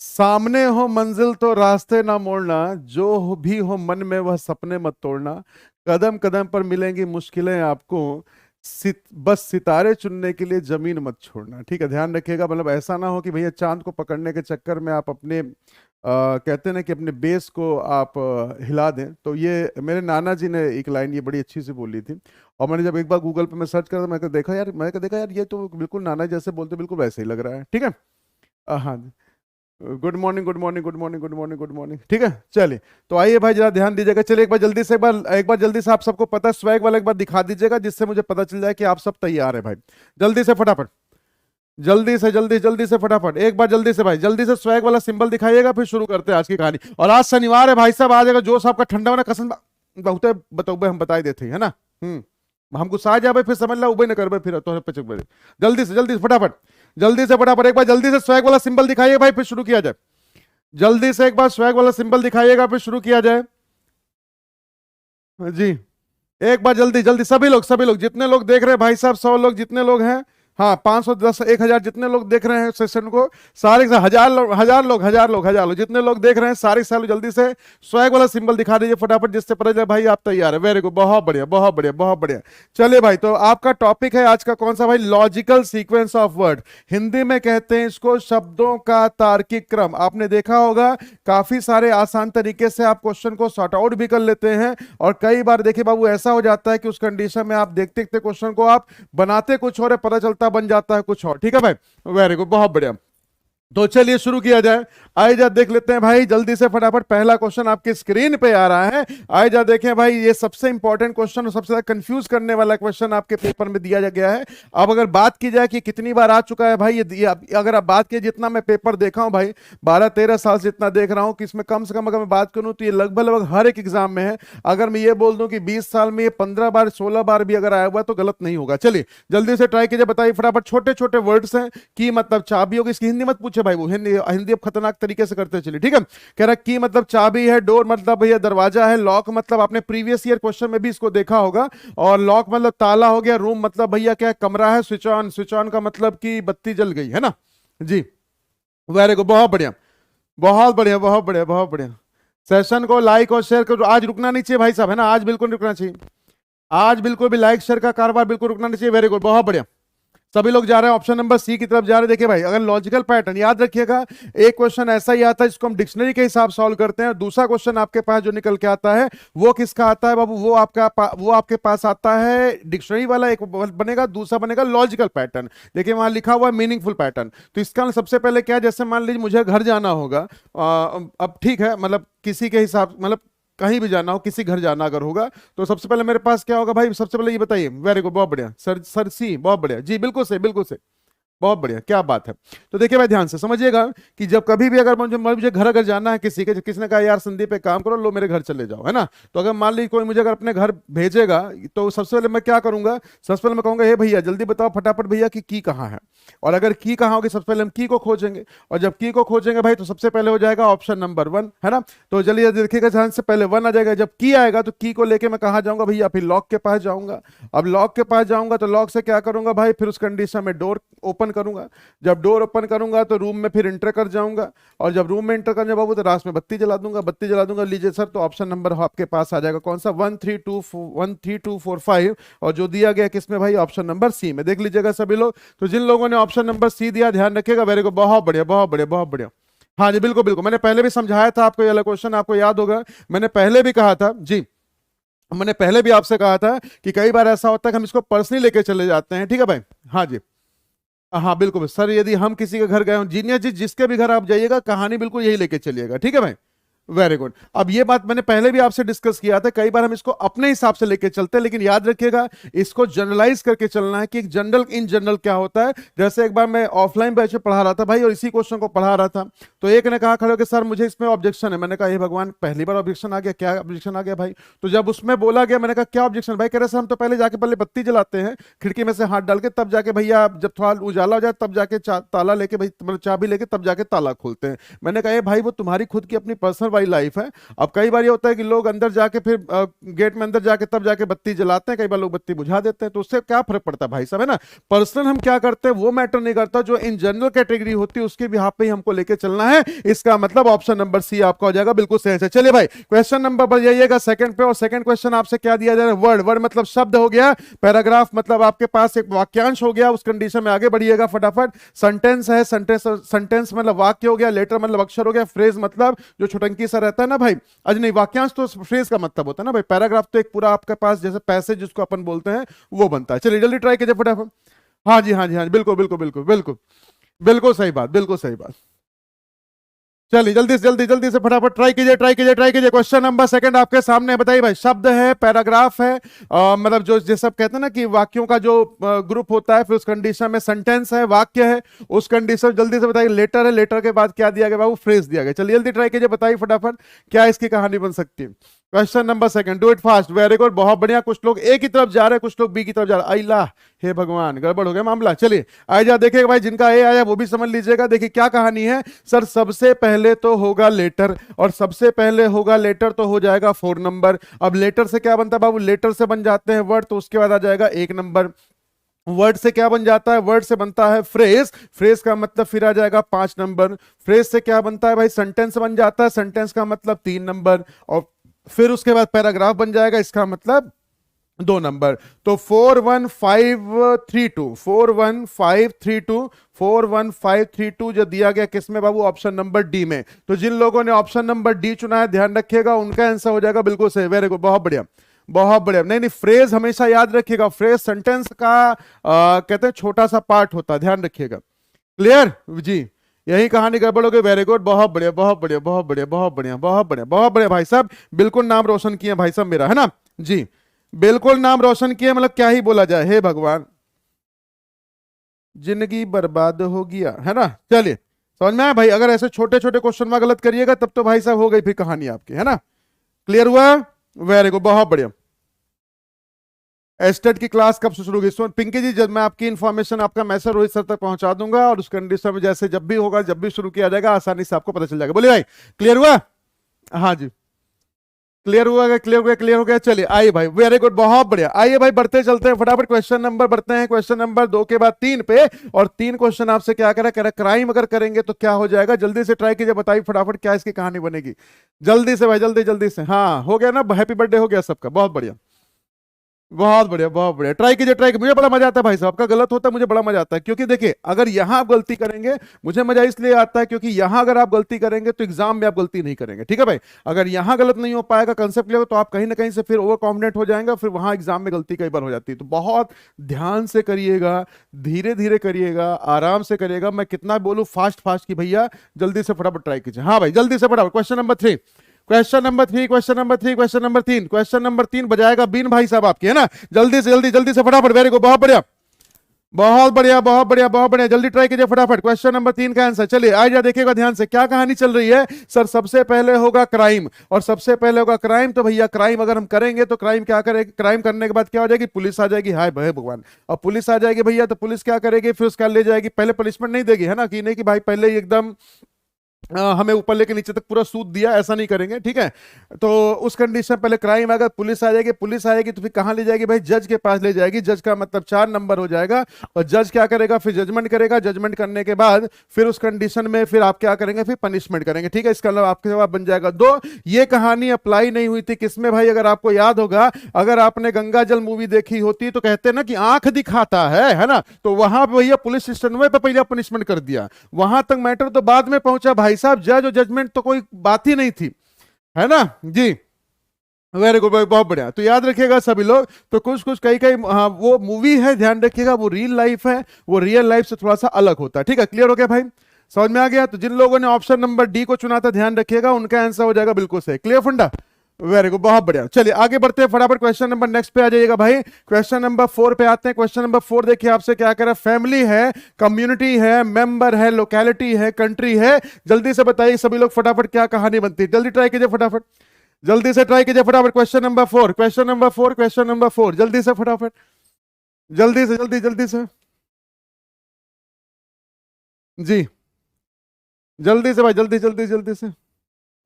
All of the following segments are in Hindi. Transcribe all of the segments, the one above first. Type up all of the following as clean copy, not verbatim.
सामने हो मंजिल तो रास्ते ना मोड़ना, जो भी हो मन में वह सपने मत तोड़ना, कदम कदम पर मिलेंगी मुश्किलें आपको, बस सितारे चुनने के लिए जमीन मत छोड़ना। ठीक है, ध्यान रखिएगा। मतलब ऐसा ना हो कि भैया चांद को पकड़ने के चक्कर में आप अपने कहते हैं ना कि अपने बेस को आप हिला दें। तो ये मेरे नाना जी ने एक लाइन ये बड़ी अच्छी सी बोली थी, और मैंने जब एक बार गूगल पे मैं सर्च करा, मैंने देखा यार ये तो बिल्कुल नाना जी जैसे बोलते बिल्कुल वैसे ही लग रहा है। ठीक है। हाँ, good morning good morning good morning good morning good morning. ठीक है, चलिए। तो आइए भाई जरा ध्यान दीजिएगा। चलिए एक बार जल्दी से आप सबको पता है स्वैग वाला एक बार दिखा दीजिएगा, जिससे मुझे पता चल जाए कि आप सब तैयार है भाई। जल्दी से फटाफट, जल्दी से फटाफट एक बार जल्दी से भाई, जल्दी से स्वैग वाला सिंबल दिखाइएगा, फिर शुरू करते हैं आज की कहानी। और आज शनिवार है भाई साहब, आ जाएगा जोश आपका ठंडा वाला कसम बहुत बतौबे हम बताई देते हैं ना। हम गुस्सा जाए फिर समझ ला उबे न कर फिर तो जल्दी से फटाफट, एक बार जल्दी से स्वैग वाला सिंबल दिखाइए भाई, फिर शुरू किया जाए। जल्दी से एक बार स्वैग वाला सिंबल दिखाइएगा, फिर शुरू किया जाए जी। एक बार जल्दी जल्दी सभी लोग जितने लोग देख रहे हैं भाई साहब, 100 लोग जितने लोग हैं, हाँ 510 1000 जितने लोग देख रहे हैं सेशन को, सारे हजार लोग जितने लोग देख रहे हैं, सारे सालों जल्दी से स्वैग वाला सिंबल दिखा दीजिए फटाफट, जिससे पता चले भाई आप तैयार है। वेरी गुड, बहुत बढ़िया बहुत बढ़िया बहुत बढ़िया। चलिए भाई, तो आपका टॉपिक है आज का कौन सा भाई? Logical sequence of word. Hindi में कहते हैं इसको शब्दों का तार्किक क्रम। आपने देखा होगा काफी सारे आसान तरीके से आप क्वेश्चन को सॉर्ट आउट भी कर लेते हैं, और कई बार देखिए बाबू ऐसा हो जाता है कि उस कंडीशन में आप देखते देखते क्वेश्चन को आप बनाते कुछ और है, पता चलता बन जाता है कुछ और। ठीक है भाई, वेरी गुड, बहुत बढ़िया। तो चलिए शुरू किया जाए। आइए जा देख लेते हैं भाई जल्दी से फटाफट। पहला क्वेश्चन आपकी स्क्रीन पे आ रहा है। आइए जा देखें भाई, ये सबसे इंपॉर्टेंट क्वेश्चन और सबसे ज्यादा कंफ्यूज करने वाला क्वेश्चन आपके पेपर में दिया गया है। अब अगर बात की जाए कि कितनी बार आ चुका है भाई ये अगर आप बात की, जितना मैं पेपर देखा हूं भाई, 12-13 साल से जितना देख रहा हूं, कि इसमें कम से कम अगर मैं बात करूं तो ये लगभग हर एक एग्जाम में है। अगर मैं ये बोल दूं कि 20 साल में ये 15 बार 16 बार भी अगर आया हुआ तो गलत नहीं होगा। चलिए जल्दी से ट्राई कीजिए, बताइए फटाफट। छोटे छोटे वर्ड्स हैं, की मतलब चाबी होगी, इसकी हिंदी मत पूछे भाई, वो हिंदी अब खतरनाक तरीके से करते चलिए। ठीक है, कह रहा की मतलब चाबी है, डोर मतलब भैया दरवाजा है, लॉक मतलब आपने प्रीवियस ईयर क्वेश्चन में भी इसको देखा होगा, और लॉक मतलब ताला हो गया, रूम मतलब भैया क्या कमरा है, स्विच ऑन का मतलब कि बत्ती जल गई है ना जी। वेरी गुड, बहुत बढ़िया बहुत बढ़िया बहुत बढ़िया बहुत बढ़िया। सेशन को लाइक और शेयर करो, आज रुकना नहीं चाहिए भाई साहब, है ना, आज बिल्कुल रुकना चाहिए, आज बिल्कुल भी लाइक शेयर का कारोबार बिल्कुल रुकना नहीं चाहिए। वेरी गुड, बहुत बढ़िया। सभी लोग जा रहे हैं ऑप्शन नंबर सी की तरफ जा रहे हैं। देखिए भाई, अगर लॉजिकल पैटर्न याद रखिएगा, एक क्वेश्चन ऐसा ही आता है जिसको हम डिक्शनरी के हिसाब सॉल्व करते हैं, दूसरा क्वेश्चन आपके पास जो निकल के आता है वो किसका आता है बाबू? वो आपके पास आता है डिक्शनरी वाला, एक बनेगा, दूसरा बनेगा लॉजिकल पैटर्न। देखिए वहां लिखा हुआ है मीनिंगफुल पैटर्न। तो इसका सबसे पहले क्या, जैसे मान लीजिए मुझे घर जाना होगा, अब ठीक है, मतलब किसी के हिसाब, मतलब कहीं भी जाना हो, किसी घर जाना अगर होगा, तो सबसे पहले मेरे पास क्या होगा भाई? सबसे पहले ये बताइए। वेरी गुड, बहुत बढ़िया सर सी, बहुत बढ़िया जी, बिल्कुल सही बिल्कुल सही, बहुत बढ़िया, क्या बात है। तो देखिए भाई ध्यान से समझिएगा कि जब कभी भी अगर मुझे घर अगर जाना है, किसी ने कहा यार संदीप पे काम करो, लो मेरे घर चले जाओ, है ना, तो अगर मान लीजिए कोई मुझे अगर अपने घर भेजेगा, तो सबसे पहले मैं क्या करूंगा? सबसे पहले मैं कहूंगा हे भैया जल्दी बताओ फटाफट भैया की कहाँ है। और अगर की कहाँ होगी, सबसे पहले हम की को खोजेंगे, और जब की को खोजेंगे भाई तो सबसे पहले हो जाएगा ऑप्शन नंबर 1, है ना। तो चलिए देखिएगा, ध्यान से, पहले 1 आ जाएगा। जब की आएगा तो की को लेके मैं कहाँ जाऊंगा भैया? फिर लॉक के पास जाऊंगा। अब लॉक के पास जाऊंगा तो लॉक से क्या करूंगा भाई? फिर उस कंडीशन में डोर ओपन करूंगा। जब डोर ओपन करूंगा तो रूम में फिर एंटर कर जाऊंगा, और जब रूम में एंटर करने बाबू तो रात में बत्ती जला दूंगा। लीजिए सर, तो ऑप्शन नंबर आपके पास आ जाएगा कौन सा? 1 3 2 4 5, और जो दिया गया किसमें भाई? ऑप्शन नंबर सी में। देख लीजिएगा सभी लोग, तो जिन लोगों ने ऑप्शन नंबर सी दिया ध्यान रखिएगा। वेरी गुड, बहुत बढ़िया बहुत बढ़िया बहुत बढ़िया। हाँ जी बिल्कुल बिल्कुल, मैंने पहले भी समझाया था आपको, ये वाला क्वेश्चन आपको याद होगा, मैंने पहले भी कहा था जी, मैंने पहले भी आपसे कहा था कि कई बार ऐसा होता है कि हम इसको पर्सनली लेके चले जाते हैं। ठीक है भाई, हाँ जी, हाँ बिल्कुल सर, यदि हम किसी के घर गए हो, जीनियस जी जिसके भी घर आप जाइएगा, कहानी बिल्कुल यही लेके चलिएगा। ठीक है भाई, वेरी गुड। अब ये बात मैंने पहले भी आपसे डिस्कस किया था, कई बार हम इसको अपने हिसाब से लेके चलते हैं, लेकिन याद रखिएगा इसको जनरलाइज करके चलना है कि एक जनरल इन जनरल क्या होता है। जैसे एक बार मैं ऑफलाइन बैच में पढ़ा रहा था भाई, और इसी क्वेश्चन को पढ़ा रहा था, तो एक ने कहा खड़े कि सर मुझे इसमें ऑब्जेक्शन है। मैंने कहा हे भगवान, पहली बार ऑब्जेक्शन आ गया? क्या ऑब्जेक्शन आ गया भाई? तो जब उसमें बोला गया, मैंने कहा क्या ऑब्जेक्शन भाई? कह रहे सर हम तो पहले जाके पहले बत्ती जलाते हैं खिड़की में से हाथ डाल के, तब जाके भैया जब थोड़ा उजाला हो जाए तब जाके ताला लेके भाई, मतलब चाबी लेके तब जाके ताला खोलते हैं। मैंने कहा भाई वो तुम्हारी खुद की अपनी पर्सनल वाली लाइफ है। अब कई बार ये होता है कि लोग अंदर जाके फिर गेट में अंदर जाके तब जाके बत्ती जलाते हैं, कई बार लोग बत्ती बुझा देते हैं, तो उससे क्या फर्क पड़ता है भाई साहब, है ना। पर्सनल हम क्या करते हैं वो मैटर नहीं करता, जो इन जनरल कैटेगरी होती है उसके बिहाफ पे ही हमको लेके चलना है। इसका मतलब ऑप्शन नंबर सी आपका हो जाएगा बिल्कुल सही है। चलिए भाई क्वेश्चन नंबर पर जाइएगा सेकंड पे, और सेकंड क्वेश्चन आपसे क्या दिया जा रहा है, वर्ड। वर्ड मतलब शब्द हो गया, पैराग्राफ मतलब आपके पास एक वाक्यांश हो गया, उस कंडीशन में आगे बढ़िएगा फटाफट। सेंटेंस है, सेंटेंस मतलब वाक्य हो गया, लेटर मतलब अक्षर हो गया, फ्रेज मतलब जो छुटंकी सा रहता है ना भाई, आज नहीं वाक्यांश तो फ्रेज का मतलब होता है ना भाई, पैराग्राफ तो एक पूरा आपके पास जैसे पैसेज जिसको अपन बोलते हैं वो बनता है। चलिए जल्दी ट्राई कीजिए फटाफट। हाँ जी हाँ जी हाँ जी, बिल्कुल बिल्कुल बिल्कुल बिल्कुल बिल्कुल सही बात, बिल्कुल सही बात। चलिए जल्दी से जल्दी जल्दी से फटाफट ट्राई कीजिए ट्राई कीजिए ट्राई कीजिए। क्वेश्चन नंबर सेकंड आपके सामने है, बताइए भाई। शब्द है, पैराग्राफ है, मतलब जो सब कहते हैं ना कि वाक्यों का जो ग्रुप होता है, फिर उस कंडीशन में सेंटेंस है, वाक्य है, उस कंडीशन जल्दी से बताइए। लेटर है, लेटर के बाद क्या दिया गया बाबू, फ्रेज दिया गया। चलिए जल्दी ट्राई कीजिए, बताइए फटाफट क्या इसकी कहानी बन सकती है। Question number second, do it fast, very good, बहुत बढ़िया। कुछ लोग ए की तरफ जा रहे हैं, कुछ लोग बी की तरफ जा रहे हैं, अल्लाह हे भगवान गड़बड़ हो गया मामला। चलिए आइए देखिएगा भाई, जिनका ए आया वो भी समझ लीजिएगा। देखिए क्या कहानी है सर, सबसे पहले तो होगा लेटर, और सबसे पहले होगा लेटर तो हो जाएगा 4 नंबर। अब लेटर से क्या बनता है बाबू, लेटर से बन जाते हैं वर्ड, तो उसके बाद आ जाएगा 1 नंबर। वर्ड से क्या बन जाता है, वर्ड से बनता है फ्रेज, फ्रेज का मतलब फिर आ जाएगा 5 नंबर। फ्रेज से क्या बनता है भाई, सेंटेंस बन जाता है, सेंटेंस का मतलब 3 नंबर, और फिर उसके बाद पैराग्राफ बन जाएगा, इसका मतलब 2 नंबर। तो 41532 41532 41532 जो दिया गया किसमें बाबू, ऑप्शन नंबर डी में। तो जिन लोगों ने ऑप्शन नंबर डी चुना है ध्यान रखिएगा, उनका आंसर हो जाएगा बिल्कुल सही, वेरी गुड, बहुत बढ़िया बहुत बढ़िया। नहीं नहीं, फ्रेज हमेशा याद रखिएगा, फ्रेज सेंटेंस का कहते हैं छोटा सा पार्ट होता है, ध्यान रखिएगा। क्लियर जी, यही कहानी गड़बड़ हो गई, वेरी गुड, बहुत बढ़िया बहुत बढ़िया बहुत बढ़िया बहुत बढ़िया बहुत बढ़िया बहुत बढ़िया भाई साहब, बिल्कुल नाम रोशन किए भाई साहब मेरा, है ना जी, बिल्कुल नाम रोशन किए, मतलब क्या ही बोला जाए, हे भगवान, जिंदगी बर्बाद हो गया, है ना। चलिए समझ में आया भाई, अगर ऐसे छोटे छोटे क्वेश्चन में गलत करिएगा तब तो भाई साहब हो गई फिर कहानी आपकी, है ना। क्लियर हुआ, वेरी गुड, बहुत बढ़िया। एस्टेट की क्लास कब से शुरू होगी, पिंकी जी, जब मैं आपकी इन्फॉर्मेशन आपका मैसेज रोहित सर तक पहुंचा दूंगा, और उस कंडीशन में जैसे जब भी होगा, जब भी शुरू किया जाएगा, आसानी से आपको पता चल जाएगा। बोलिए भाई क्लियर हुआ, हाँ जी क्लियर हुआ, क्लियर हुआ, क्लियर हो गया। चलिए आइए भाई, वेरी गुड, बहुत बढ़िया। आइए भाई बढ़ते चलते हैं फटाफट, क्वेश्चन नंबर बढ़ते हैं क्वेश्चन नंबर 2 के बाद 3 पे, और 3 क्वेश्चन आपसे क्या कह रहा है, क्राइम अगर करेंगे तो क्या हो जाएगा, जल्दी से ट्राई कीजिए, बताइए फटाफट क्या इसकी कहानी बनेगी, जल्दी से भाई, जल्दी जल्दी से। हाँ हो गया ना, हैप्पी बर्थडे हो गया सबका, बहुत बढ़िया बहुत बढ़िया बहुत बढ़िया, ट्राई कीजिए ट्राई कीजिए, मुझे बड़ा मजा आता है भाई साहब, आपका गलत होता है मुझे बड़ा मजा आता है, क्योंकि देखिए अगर यहां आप गलती करेंगे, मुझे मजा इसलिए आता है क्योंकि यहां अगर आप गलती करेंगे तो एग्जाम में आप गलती नहीं करेंगे, ठीक है भाई। अगर यहां गलत नहीं हो पाएगा कंसेप्ट लेवल, तो आप कहीं ना कहीं से फिर ओवर कॉन्फिडेंट हो जाएंगे, फिर वहां एग्जाम में गलती कई बार हो जाती है। तो बहुत ध्यान से करिएगा, धीरे धीरे करिएगा, आराम से करिएगा। मैं कितना बोलूं फास्ट फास्ट की भैया, जल्दी से फटाफट ट्राई कीजिए। हाँ भाई जल्दी से फटाफट, question number 3, question number 3, question number 3, question number 3, question number 3 बजाएगा बीन भाई साहब आपकी, है ना। जल्दी से जल्दी जल्दी से फटाफट, वेरी गुड, बहुत बढ़िया बहुत बढ़िया बहुत बढ़िया बहुत बढ़िया, जल्दी ट्राई कीजिए फटाफट। क्वेश्चन नंबर 3 का आंसर, चलिए आइए देखिएगा ध्यान से, क्या कहानी चल रही है सर। सबसे पहले होगा क्राइम, और सबसे पहले होगा क्राइम, तो भैया क्राइम अगर हम करेंगे तो क्राइम क्या करेगी, क्राइम करने के बाद क्या हो जाएगी, पुलिस आ जाएगी, हाय भाई भगवान। अब पुलिस आ जाएगी भैया, तो पुलिस क्या करेगी, फिर उसका ले जाएगी, पहले पनिशमेंट नहीं देगी, है ना, कि नहीं कि भाई पहले ही एकदम हमें ऊपर लेके नीचे तक पूरा सूद दिया, ऐसा नहीं करेंगे, ठीक है। तो उस कंडीशन पहले क्राइम आएगा, पुलिस आ जाएगी, पुलिस आएगी तो फिर कहां ले जाएगी भाई, जज के पास ले जाएगी, जज का मतलब 4 नंबर हो जाएगा, और जज क्या करेगा, फिर जजमेंट करेगा, जजमेंट करने के बाद फिर उस कंडीशन में फिर आप क्या करेंगे, फिर पनिशमेंट करेंगे, ठीक है। इसका मतलब आपके जवाब बन जाएगा 2। ये कहानी अप्लाई नहीं हुई थी किसमें भाई, अगर आपको याद होगा, अगर आपने गंगा जल मूवी देखी होती तो कहते हैं ना कि आंख दिखाता है ना, तो वहां पे भैया पुलिस स्टेशन पे पहले पनिशमेंट कर दिया, वहां तक मैटर तो बाद में पहुंचा भाई साहब, जज और जजमेंट तो कोई बात ही नहीं थी, है ना जी। वेरी गुड, बहुत बढ़िया। तो याद रखिएगा सभी लोग, तो कुछ कुछ कई कई, हाँ वो मूवी है, ध्यान रखिएगा, वो रियल लाइफ है, वो रियल लाइफ से थोड़ा सा अलग होता है, ठीक है। क्लियर हो गया भाई, समझ में आ गया। तो जिन लोगों ने ऑप्शन नंबर डी को चुना था ध्यान रखिएगा, उनका आंसर हो जाएगा बिल्कुल सही। क्लियर फंडा, वेरी गुड, बहुत बढ़िया। चलिए आगे बढ़ते हैं फटाफट, क्वेश्चन नंबर नेक्स्ट पे आ जाइएगा भाई। क्वेश्चन नंबर 4 पे आते हैं। क्वेश्चन नंबर 4 देखिए आपसे क्या कह रहा है, फैमिली है, कम्युनिटी है, मेंबर है, लोकेलिटी है, कंट्री है, जल्दी से बताइए सभी लोग फटाफट क्या कहानी बनती है, जल्दी ट्राई कीजिए फटाफट, जल्दी से ट्राई कीजिए फटाफट। Question number 4, question number 4, question number 4, जल्दी से फटाफट, जल्दी से जल्दी जल्दी से जी, जल्दी से भाई, जल्दी जल्दी जल्दी से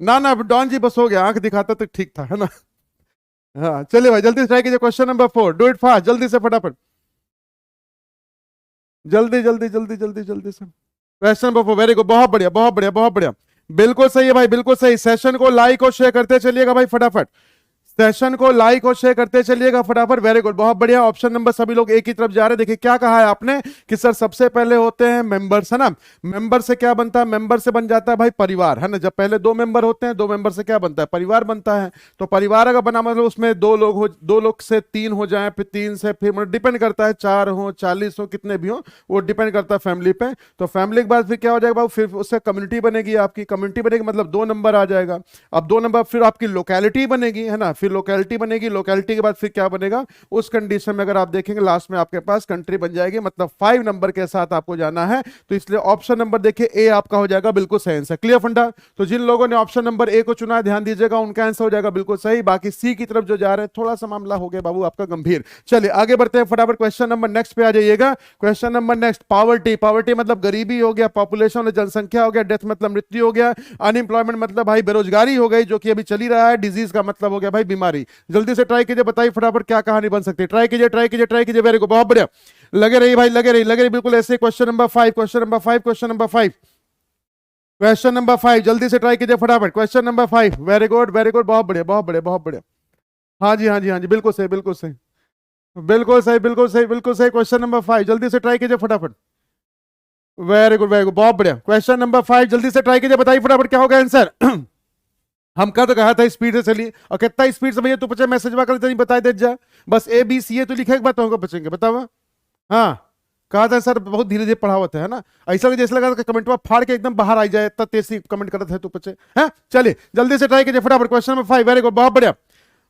ना ना डॉन जी बस हो गया, आंख दिखाता तो ठीक था, है ना। हाँ चलिए भाई जल्दी से ट्राई कीजिए, question number 4, do it fast, जल्दी से फटाफट, जल्दी जल्दी जल्दी जल्दी जल्दी से। क्वेश्चन नंबर 4, वेरी गुड, बहुत बढ़िया बहुत बढ़िया बहुत बढ़िया, बिल्कुल सही है भाई, बिल्कुल सही। सेशन को लाइक और शेयर करते चलिएगा भाई फटाफट, सेशन को लाइक और शेयर करते चलिएगा फटाफट, वेरी गुड बहुत बढ़िया। ऑप्शन नंबर सभी लोग एक ही तरफ जा रहे हैं। देखिए क्या कहा है आपने कि सर सबसे पहले होते हैं मेंबर्स, है ना। मेंबर से क्या बनता है, मेंबर से बन जाता है भाई परिवार, है ना। जब पहले 2 मेंबर होते हैं, 2 मेंबर से क्या बनता है, परिवार बनता है। तो परिवार अगर बना मतलब उसमें 2 लोग हो, 2 लोग से 3 हो जाए, फिर 3 से फिर मतलब डिपेंड करता है 4 हो 40 हो कितने भी हो, वो डिपेंड करता है फैमिली पे। तो फैमिली के बाद फिर क्या हो जाएगा, फिर उससे कम्युनिटी बनेगी, आपकी कम्युनिटी बनेगी मतलब 2 नंबर आ जाएगा। अब 2 नंबर फिर आपकी लोकेलिटी बनेगी, है ना, फिर लोकेलिटी बनेगी, लोकेलिटी के बाद फिर क्या बनेगा, उस कंडीशन में अगर आप देखेंगे लास्ट में आपके पास कंट्री बन जाएगी, मतलब 5 नंबर के साथ आपको जाना है। तो इसलिए ऑप्शन नंबर देखिए ए आपका हो जाएगा बिल्कुल सही आंसर, क्लियर फंडा। तो जिन लोगों ने ऑप्शन नंबर ए को चुना है ध्यान दीजिएगा, उनका आंसर हो जाएगा बिल्कुल सही। बाकी सी की तरफ जो जा रहे हैं थोड़ा सा मामला हो गया बाबू आपका गंभीर। चलिए आगे बढ़ते हैं फटाफट, क्वेश्चन नंबर नेक्स्ट पे आ जाइएगा। Question number next, poverty, poverty मतलब गरीबी हो गया, पॉपुलेशन जनसंख्या हो गया, डेथ मतलब मृत्यु हो गया, अनएम्प्लॉयमेंट मतलब भाई बेरोजगारी हो गई जो कि अभी चली रहा है, डिजीज का मतलब हो गया भाई बीमारी। जल्दी से ट्राई कीजिए, बताइए फटाफट क्या कहानी बन सकती है, ट्राई कीजिए ट्राई कीजिए ट्राई कीजिए, वेरी गुड बहुत बढ़िया, लगे रही भाई लगे रही लगे रही बिल्कुल ऐसे। Question number 5, question number 5, question number 5, question number 5 जल्दी से ट्राई कीजिए फटाफट, क्वेश्चन नंबर 5, वेरी गुड बहुत बढ़िया बहुत बढ़िया बहुत बढ़िया। हाँ जी हाँ जी हाँ जी बिल्कुल सही बिल्कुल सही बिल्कुल सही बिल्कुल सही बिल्कुल सही। क्वेश्चन नंबर 5 जल्दी से ट्राई कीजिए फटाफट, वेरी गुड बहुत बढ़िया। क्वेश्चन नंबर 5 जल्दी से ट्राई कीजिए, बताइए फटाफट क्या होगा आंसर। हम कल तो कहा था स्पीड से चलिए, और कितना स्पीड से भैया तू पूछे मैसेज में कर नहीं बताए दे जा, बस ए बी सी ए तो लिखे एक बात तो बचेंगे बताओ। हाँ कहा था सर बहुत धीरे धीरे पढ़ा होता है ना, ऐसा लगे जैसे लगा कमेंट में फाड़ के एकदम बाहर आ जाए, इतना तेज से कमेंट करते हैं तू बच्चे हैं। चलिए जल्दी से ट्राई कीजिए फटाफट, क्वेश्चन नंबर 5, वेरी गुड बहुत बढ़िया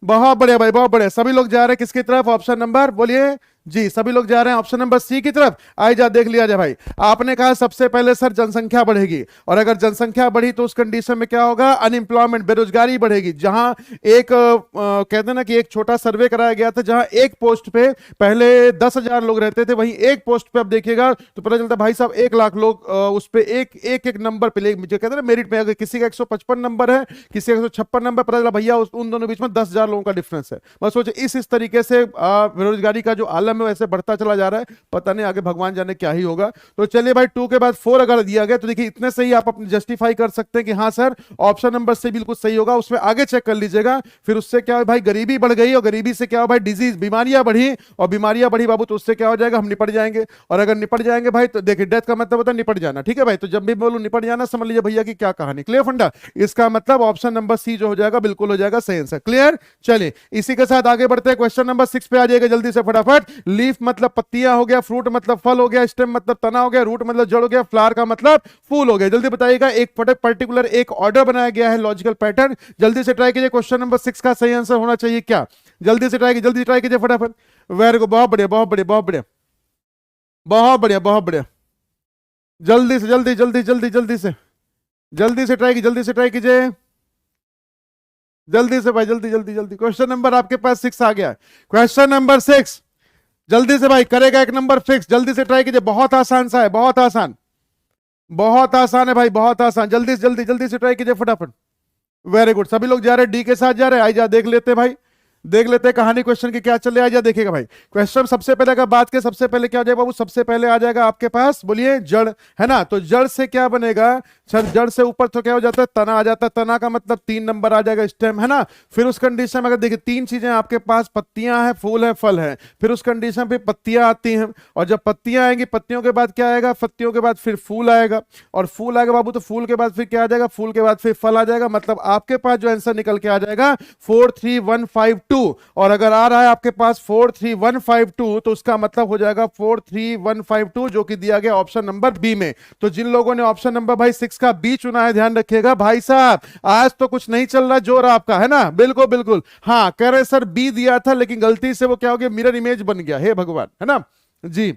बहुत बढ़िया भाई बहुत बढ़िया। सभी लोग जा रहे हैं किसकी तरफ, ऑप्शन नंबर बोलिए जी, सभी लोग जा रहे हैं ऑप्शन नंबर सी की तरफ। आई जा देख लिया जाए भाई, आपने कहा सबसे पहले सर जनसंख्या बढ़ेगी, और अगर जनसंख्या बढ़ी तो उस कंडीशन में क्या होगा, अनएम्प्लॉयमेंट बेरोजगारी बढ़ेगी। जहां एक कहते हैं ना कि एक छोटा सर्वे कराया गया था, जहां एक पोस्ट पे पहले 10,000 लोग रहते थे, वहीं एक पोस्ट पे अब देखिएगा तो पता चलता भाई साहब 1 लाख लोग उस पे एक नंबर पे जो कहते हैं ना मेरिट में, अगर किसी का 155 नंबर है किसी का 156 नंबर, पता चला भैया उन दोनों बीच में 10,000 लोगों का डिफरेंस है। बस सोचे इस तरीके से बेरोजगारी का जो आलम है वैसे बढ़ता चला जा रहा है, पता नहीं आगे भगवान जाने क्या ही होगा। तो चलिए भाई 2 के बाद 4 अगर दिया गया तो देखिए इतने से ही आप अपने जस्टिफाई कर सकते हैं कि हाँ सर ऑप्शन नंबर से बिल्कुल सही होगा, उसमें आगे चेक कर लीजिएगा। फिर उससे क्या है भाई, गरीबी बढ़ गई, और गरीबी से क्या हो भाई, डिजीज बीमारियां बढ़ी, और बीमारियां बढ़ी बाबू तो उससे क्या हो जाएगा, हम निपट जाएंगे। और अगर निपट जाएंगे भाई तो देखिए डेथ का मतलब होता है निपट जाना, ठीक है भाई। तो जब भी बोलूं निपट जाना समझ लीजिए भैया की क्या कहानी, क्लियर फंडा। इसका मतलब ऑप्शन नंबर सी जो हो जाएगा बिल्कुल हो जाएगा सही आंसर, क्लियर। चलिए इसी के साथ आगे बढ़ते हैं, क्वेश्चन नंबर 6 पे आ जाएगा जल्दी से फटाफट। लीफ मतलब पत्तियां हो गया, फ्रूट मतलब फल हो गया, स्टेम मतलब तना हो गया, रूट मतलब जड़ हो गया, फ्लावर का मतलब फूल हो गया। जल्दी बताइएगा, एक पर्टिकुलर एक ऑर्डर बनाया गया है, लॉजिकल पैटर्न। जल्दी से ट्राई कीजिए, क्वेश्चन नंबर 6 का सही आंसर होना चाहिए क्या, जल्दी से ट्राई कीजिए, जल्दी ट्राई कीजिए फटाफट, वेरी गुड बहुत बढ़िया बहुत बढ़िया बहुत बढ़िया बहुत बढ़िया बहुत बढ़िया। जल्दी से जल्दी जल्दी जल्दी जल्दी से जल्दी से ट्राई कीजिए, जल्दी से ट्राई कीजिए, जल्दी से भाई जल्दी जल्दी जल्दी। क्वेश्चन नंबर आपके पास 6 आ गया, क्वेश्चन नंबर 6 जल्दी से भाई करेगा एक नंबर फिक्स, जल्दी से ट्राई कीजिए, बहुत आसान सा है, बहुत आसान बहुत आसान है भाई बहुत आसान, जल्दी से जल्दी जल्दी से ट्राई कीजिए फटाफट, वेरी गुड। सभी लोग जा रहे हैं डी के साथ जा रहे हैं, आई जा देख लेते हैं भाई, देख लेते हैं कहानी क्वेश्चन की क्या चल रहा है, जा देखिएगा भाई। क्वेश्चन सबसे पहले अगर बात करें, सबसे पहले क्या हो जाएगा बाबू, सबसे पहले आ जाएगा आपके पास बोलिए जड़, है ना। तो जड़ से क्या बनेगा, जड़ से ऊपर तो क्या हो जाता है, तना आ जाता है, तना का मतलब 3 नंबर आ जाएगा स्टेम, है ना। फिर उस कंडीशन में अगर देखिए 3 चीजें आपके पास, पत्तियां हैं, फूल है, फल है, फिर उस कंडीशन पे पत्तियां आती हैं, और जब पत्तियां आएंगी पत्तियों के बाद क्या आएगा, पत्तियों के बाद फिर फूल आएगा, और फूल आएगा बाबू तो फूल के बाद फिर क्या आ जाएगा, फूल के बाद फिर फल आ जाएगा। मतलब आपके पास जो आंसर निकल के आ जाएगा 43152, और अगर आ रहा है आपके पास 43152 तो उसका मतलब हो जाएगा 43152 जो कि दिया गया ऑप्शन नंबर बी में। तो जिन लोगों ने ऑप्शन नंबर भाई 6 का बी चुना है ध्यान रखिएगा भाई साहब, आज तो कुछ नहीं चल रहा जोर आपका, है ना, बिल्कुल बिल्कुल। हाँ कह रहे सर बी दिया था लेकिन गलती से वो क्या हो गया, मिरर इमेज बन गया, हे भगवान, है ना जी।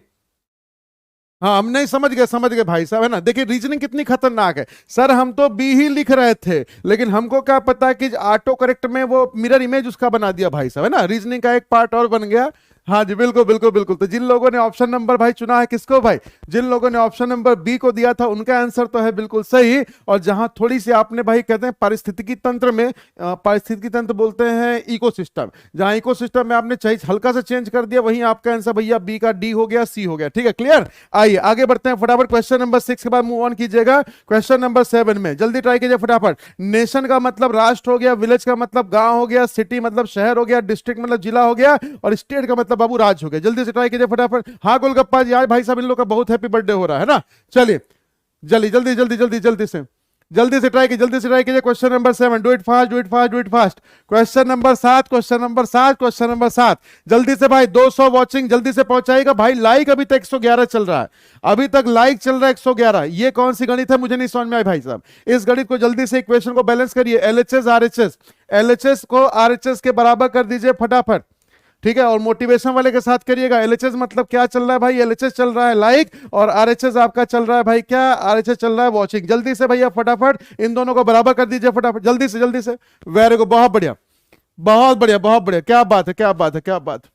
हाँ हम नहीं समझ गए भाई साहब, है ना। देखिए रीजनिंग कितनी खतरनाक है, सर हम तो बी ही लिख रहे थे लेकिन हमको क्या पता कि ऑटो करेक्ट में वो मिरर इमेज उसका बना दिया भाई साहब, है ना, रीजनिंग का एक पार्ट और बन गया। हाँ जी, बिल्कुल बिल्कुल बिल्कुल। तो जिन लोगों ने ऑप्शन नंबर भाई चुना है, किसको भाई, जिन लोगों ने ऑप्शन नंबर बी को दिया था, उनका आंसर तो है बिल्कुल सही। और जहां थोड़ी सी आपने भाई कहते हैं पारिस्थितिकी तंत्र में, पारिस्थितिकी तंत्र बोलते हैं इकोसिस्टम, जहां इकोसिस्टम में आपने चाहिए हल्का सा चेंज कर दिया, वहीं आपका आंसर भैया बी का डी हो गया, सी हो गया। ठीक है, क्लियर। आइए आगे बढ़ते हैं फटाफट, क्वेश्चन नंबर 6 के बाद मूव ऑन कीजिएगा क्वेश्चन नंबर 7 में, जल्दी ट्राई कीजिए फटाफट। नेशन का मतलब राष्ट्र हो गया, विलेज का मतलब गांव हो गया, सिटी मतलब शहर हो गया, डिस्ट्रिक्ट मतलब जिला हो गया, और स्टेट का मतलब बाबू राज्य हो गया। जल्दी से ट्राई कीजिए फटाफट। हाँ गोलगप्पा जी, आज भाई साहब इन लोग का बहुत हैप्पी बर्थडे हो रहा है ना। चलिए जल्दी जल्दी जल्दी जल्दी जल्दी से ट्राई कीजिए, जल्दी से ट्राई कीजिए। Question number 7, do it fast do it fast do it fast. Question number 7, question number 7, question number 7। जल्दी से भाई, 200 वॉचिंग जल्दी से पहुंचाएगा भाई। लाइक अभी तक 111 चल रहा है, अभी तक लाइक चल रहा है 111। ये कौन सी गणित है, मुझे नहीं समझ में आई भाई साहब। इस गणित को जल्दी से इक्वेशन को बैलेंस करिए। एलएचएस आरएचएस, एलएचएस को आरएचएस के बराबर कर दीजिए फटाफट। ठीक है, और मोटिवेशन वाले के साथ करिएगा। एलएचएस मतलब क्या चल रहा है भाई, एलएचएस चल रहा है लाइक, और आरएचएस आपका चल रहा है भाई क्या, आरएचएस चल रहा है वॉचिंग। जल्दी से भैया फटाफट इन दोनों को बराबर कर दीजिए फटाफट, जल्दी से जल्दी से। वेरी गुड, बहुत बढ़िया बहुत बढ़िया बहुत बढ़िया, क्या बात है क्या बात है क्या बात है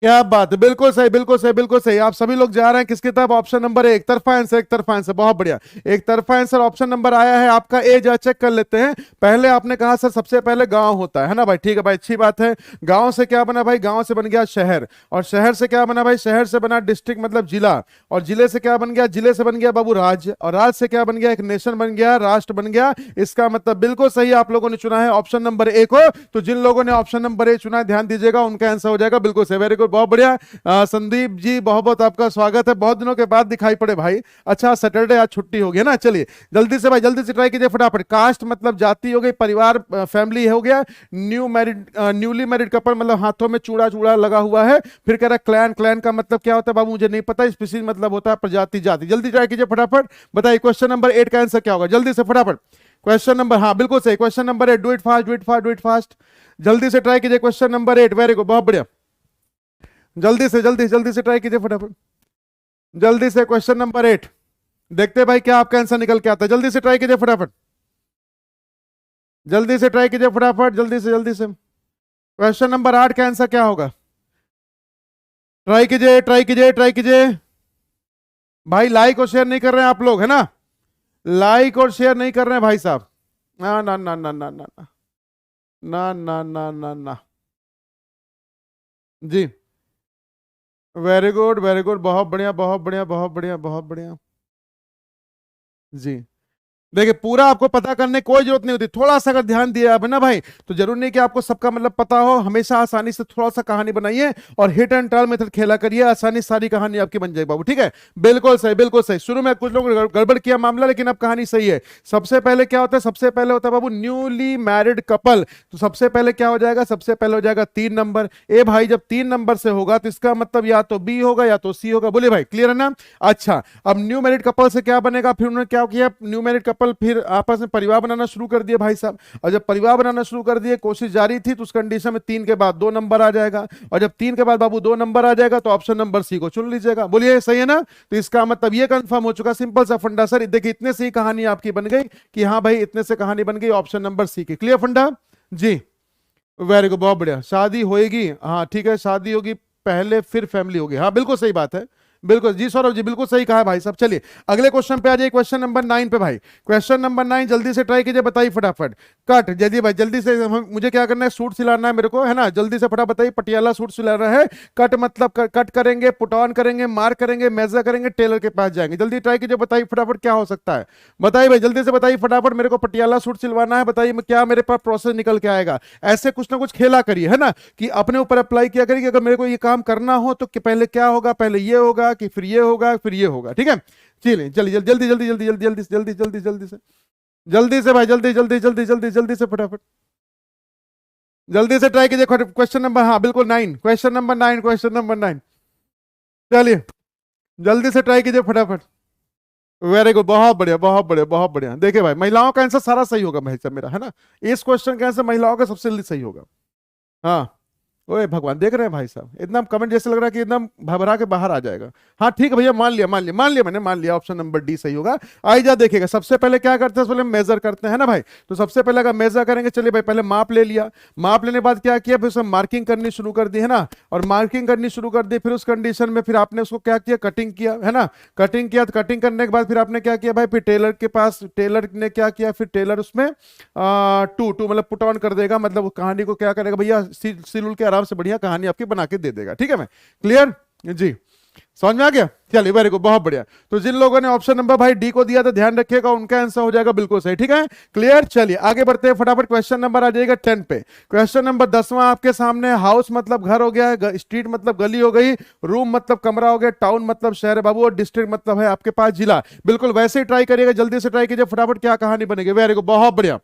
क्या बात है, बिल्कुल सही बिल्कुल सही बिल्कुल सही। आप सभी लोग जा रहे हैं किसकी तरफ, ऑप्शन नंबर एक तरफा आंसर, एक तरफा आंसर, बहुत बढ़िया। एक तरफा आंसर ऑप्शन नंबर आया है आपका ए। जा चेक कर लेते हैं। पहले आपने कहा सर सबसे पहले गांव होता है ना भाई, ठीक है भाई, अच्छी बात है। गांव से क्या बना भाई, गांव से बन गया शहर, और शहर से क्या बना भाई, शहर से बना डिस्ट्रिक्ट मतलब जिला, और जिले से क्या बन गया, जिले से बन गया बाबू राज्य, और राज्य से क्या बन गया, एक नेशन बन गया, राष्ट्र बन गया। इसका मतलब बिल्कुल सही आप लोगों ने चुना है ऑप्शन नंबर ए को। तो जिन लोगों ने ऑप्शन नंबर ए चुना है ध्यान दीजिएगा, उनका आंसर हो जाएगा बिल्कुल सही। वेरी गुड, बहुत बढ़िया। संदीप जी बहुत बहुत आपका स्वागत है, बहुत दिनों के बाद दिखाई पड़े भाई। अच्छा सैटरडे आज छुट्टी हो गया ना। चलिए जल्दी से भाई, जल्दी से ट्राई कीजिए फटाफट। कास्ट मतलब जाति हो गई, परिवार फैमिली हो गया, न्यूली मैरिड कपल मतलब हाथों में चूड़ा चूड़ा लगा हुआ है। फिर कह रहा है क्लैन, क्लैन का मतलब क्या होता है बाबू, मुझे नहीं पता। स्पीसीज मतलब होता है प्रजाति, जाति। जल्दी ट्राई कीजिए फटाफट, बताइए क्वेश्चन नंबर 8 का आंसर क्या होगा, जल्दी से फटाफट। क्वेश्चन नंबर, हाँ बिल्कुल सही, question number 8, do it fast do it fast do it fast. जल्दी से ट्राई कीजिए क्वेश्चन नंबर 8, वेरी गुड, बहुत बढ़िया। जल्दी से ट्राई कीजिए फटाफट, जल्दी से क्वेश्चन नंबर 8। देखते हैं भाई क्या आपका आंसर निकल के आता है। जल्दी से ट्राई कीजिए फटाफट, जल्दी से ट्राई कीजिए फटाफट, जल्दी से। क्वेश्चन नंबर 8 का आंसर क्या होगा, ट्राई कीजिए ट्राई कीजिए ट्राई कीजिए। भाई लाइक और शेयर नहीं कर रहे हैं आप लोग, है ना, लाइक और शेयर नहीं कर रहे हैं भाई साहब। ना ना ना ना ना ना ना ना ना ना ना जी। वेरी गुड, बहुत बढ़िया बहुत बढ़िया बहुत बढ़िया बहुत बढ़िया जी। देखिए पूरा आपको पता करने की कोई जरूरत नहीं होती, थोड़ा सा अगर ध्यान दिया आप है ना भाई, तो जरूर नहीं कि आपको सबका मतलब पता हो। हमेशा आसानी से थोड़ा सा कहानी बनाइए और हिट एंड टर्न मेथड खेला करिए, आसानी सारी कहानी आपकी बन जाएगी बाबू। ठीक है, बिल्कुल सही बिल्कुल सही। शुरू में कुछ लोग गड़बड़ किया मामला, लेकिन अब कहानी सही है। सबसे पहले क्या होता है, सबसे पहले होता है बाबू न्यूली मैरिड कपल। तो सबसे पहले क्या हो जाएगा, सबसे पहले हो जाएगा 3 नंबर। ए भाई जब 3 नंबर से होगा तो इसका मतलब या तो बी होगा या तो सी होगा। बोलिए भाई क्लियर है ना। अच्छा अब न्यू मैरिड कपल से क्या बनेगा, फिर उन्होंने क्या किया, न्यू मैरिड कपल फिर आपस में परिवार बनाना शुरू कर दिए भाई साहब। और जब परिवार बनाना शुरू कर दिए, कोशिश जारी थी, तो उस कंडीशन में 3 के बाद 2 नंबर आ जाएगा, और जब 3 के बाद बाबू 2 नंबर आ जाएगा तो ऑप्शन नंबर सी को चुन लीजिएगा। बोलिए सही है ना। तो इसका मतलब ये कंफर्म हो चुका, सिंपल सा फंडा सर। देखिए इतने से ही कहानी आपकी बन गई कि हाँ भाई इतने से कहानी बन गई ऑप्शन नंबर सी की। क्लियर फंडा जी, वेरी गुड, बहुत बढ़िया। शादी होएगी, हाँ ठीक है, शादी होगी पहले फिर फैमिली होगी, हाँ बिल्कुल सही बात है, बिल्कुल जी सौरभ जी बिल्कुल सही कहा है भाई साहब। चलिए अगले क्वेश्चन पे आ जाइए, क्वेश्चन नंबर 9 पे भाई। क्वेश्चन नंबर 9 जल्दी से ट्राई कीजिए, बताइए फटाफट। कट जल्दी भाई, जल्दी से मुझे क्या करना है, सूट सिलाना है मेरे को, है ना। जल्दी से फटाफट बताइए, पटियाला सूट सिलाना है। कट मतलब कट करेंगे, पुट ऑन करेंगे, मार्क करेंगे, मेजर करेंगे, टेलर के पास जाएंगे। जल्दी ट्राई कीजिए, बताइए फटाफट क्या हो सकता है। बताइए भाई जल्दी से बताइए फटाफट, मेरे को पटियाला सूट सिलवाना है, बताइए क्या मेरे पास प्रोसेस निकल के आएगा। ऐसे कुछ ना कुछ खेला करिए, है ना, कि अपने ऊपर अप्लाई किया करिए। अगर मेरे को ये काम करना हो तो पहले क्या होगा, पहले ये होगा कि फिर ये होगा फिर ये होगा। ठीक है, चलिए चलिए जल्दी जल्दी जल्दी जल्दी जल्दी जल्दी जल्दी जल्दी से, जल्दी से भाई, जल्दी जल्दी जल्दी जल्दी जल्दी से फटाफट, जल्दी से ट्राई कीजिए। क्वेश्चन नंबर, हाँ बिल्कुल 9, क्वेश्चन नंबर 9, क्वेश्चन नंबर 9। चलिए जल्दी से ट्राई कीजिए फटाफट। वेरी गुड, बहुत बढ़िया बहुत बढ़िया बहुत बढ़िया। देखिए भाई महिलाओं का आंसर सारा सही होगा भाई साहब मेरा, है ना। इस क्वेश्चन का आंसर महिलाओं का सबसे सही होगा। हाँ ओए भगवान, देख रहे हैं भाई साहब, एकदम कमेंट जैसे लग रहा है कि एकदम भभरा के बाहर आ जाएगा। हाँ ठीक है भैया, मान लिया मान लिया मान लिया, मैंने मान लिया, ऑप्शन नंबर डी सही होगा। आई जा देखिएगा, सबसे पहले क्या करते हैं, पहले मेजर करते हैं ना भाई। तो सबसे पहले अगर मेजर करेंगे, चलिए भाई पहले माप ले लिया, माप लेने के बाद क्या किया, फिर उसमें मार्किंग करनी शुरू कर दी है ना, और मार्किंग करनी शुरू कर दी, फिर उस कंडीशन में फिर आपने उसको क्या किया, कटिंग किया है ना, कटिंग किया, तो कटिंग करने के बाद फिर आपने क्या किया भाई, फिर टेलर के पास, टेलर ने क्या किया, फिर टेलर उसमें टू टू मतलब पुट ऑन कर देगा, मतलब वो कहानी को क्या करेगा भैया, सिल के आराम से बढ़िया कहानी आपकी बना के दे देगा। ठीक है मैं क्लियर जी, समझ में आ गया, चलिए वेरी गुड, बहुत बढ़िया। तो जिन लोगों ने ऑप्शन नंबर भाई डी को दिया था, ध्यान रखिएगा, उनका आंसर हो जाएगा बिल्कुल सही। ठीक है क्लियर, चलिए आगे बढ़ते हैं फटाफट, क्वेश्चन नंबर आ जाएगा 10 पे। क्वेश्चन नंबर 10वां आपके सामने, हाउस मतलब घर हो गया, स्ट्रीट मतलब गली हो गई, रूम मतलब कमरा हो गया, टाउन मतलब शहर है बाबू, और डिस्ट्रिक्ट मतलब है आपके पास जिला। बिल्कुल वैसे ही ट्राई करिएगा, जल्दी से ट्राई कीजिए फटाफट, क्या कहानी बनेगी। वेरी गुड, बहुत बढ़िया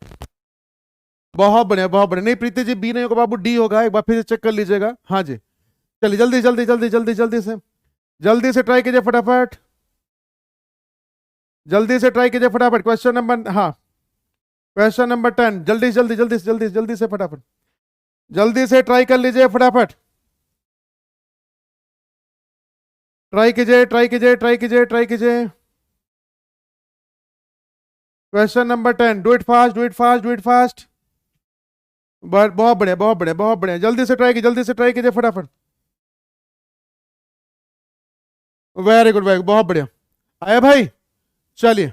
बहुत बढ़िया बहुत बढ़िया। नहीं प्रीति जी, बी नहीं होगा बाबू, डी होगा, एक बार फिर से चेक कर लीजिएगा। हाँ जी, चलिए जल्दी जल्दी जल्दी जल्दी जल्दी से ट्राई कीजिए फटाफट, जल्दी से ट्राई कीजिए फटाफट। क्वेश्चन नंबर, हाँ क्वेश्चन नंबर 10, जल्दी जल्दी जल्दी जल्दी जल्दी से फटाफट, जल्दी से ट्राई कर लीजिए फटाफट, ट्राई कीजिए ट्राई कीजिए ट्राई कीजिए ट्राई कीजिए। Question number 10, do it fast do it fast do it fast. बहुत बढ़िया बहुत बढ़िया बहुत बढ़िया, जल्दी से ट्राई कीजिए, जल्दी से ट्राई कीजिए फटाफट। वेरी गुड वेरी गुड, बहुत बढ़िया, आया भाई। चलिए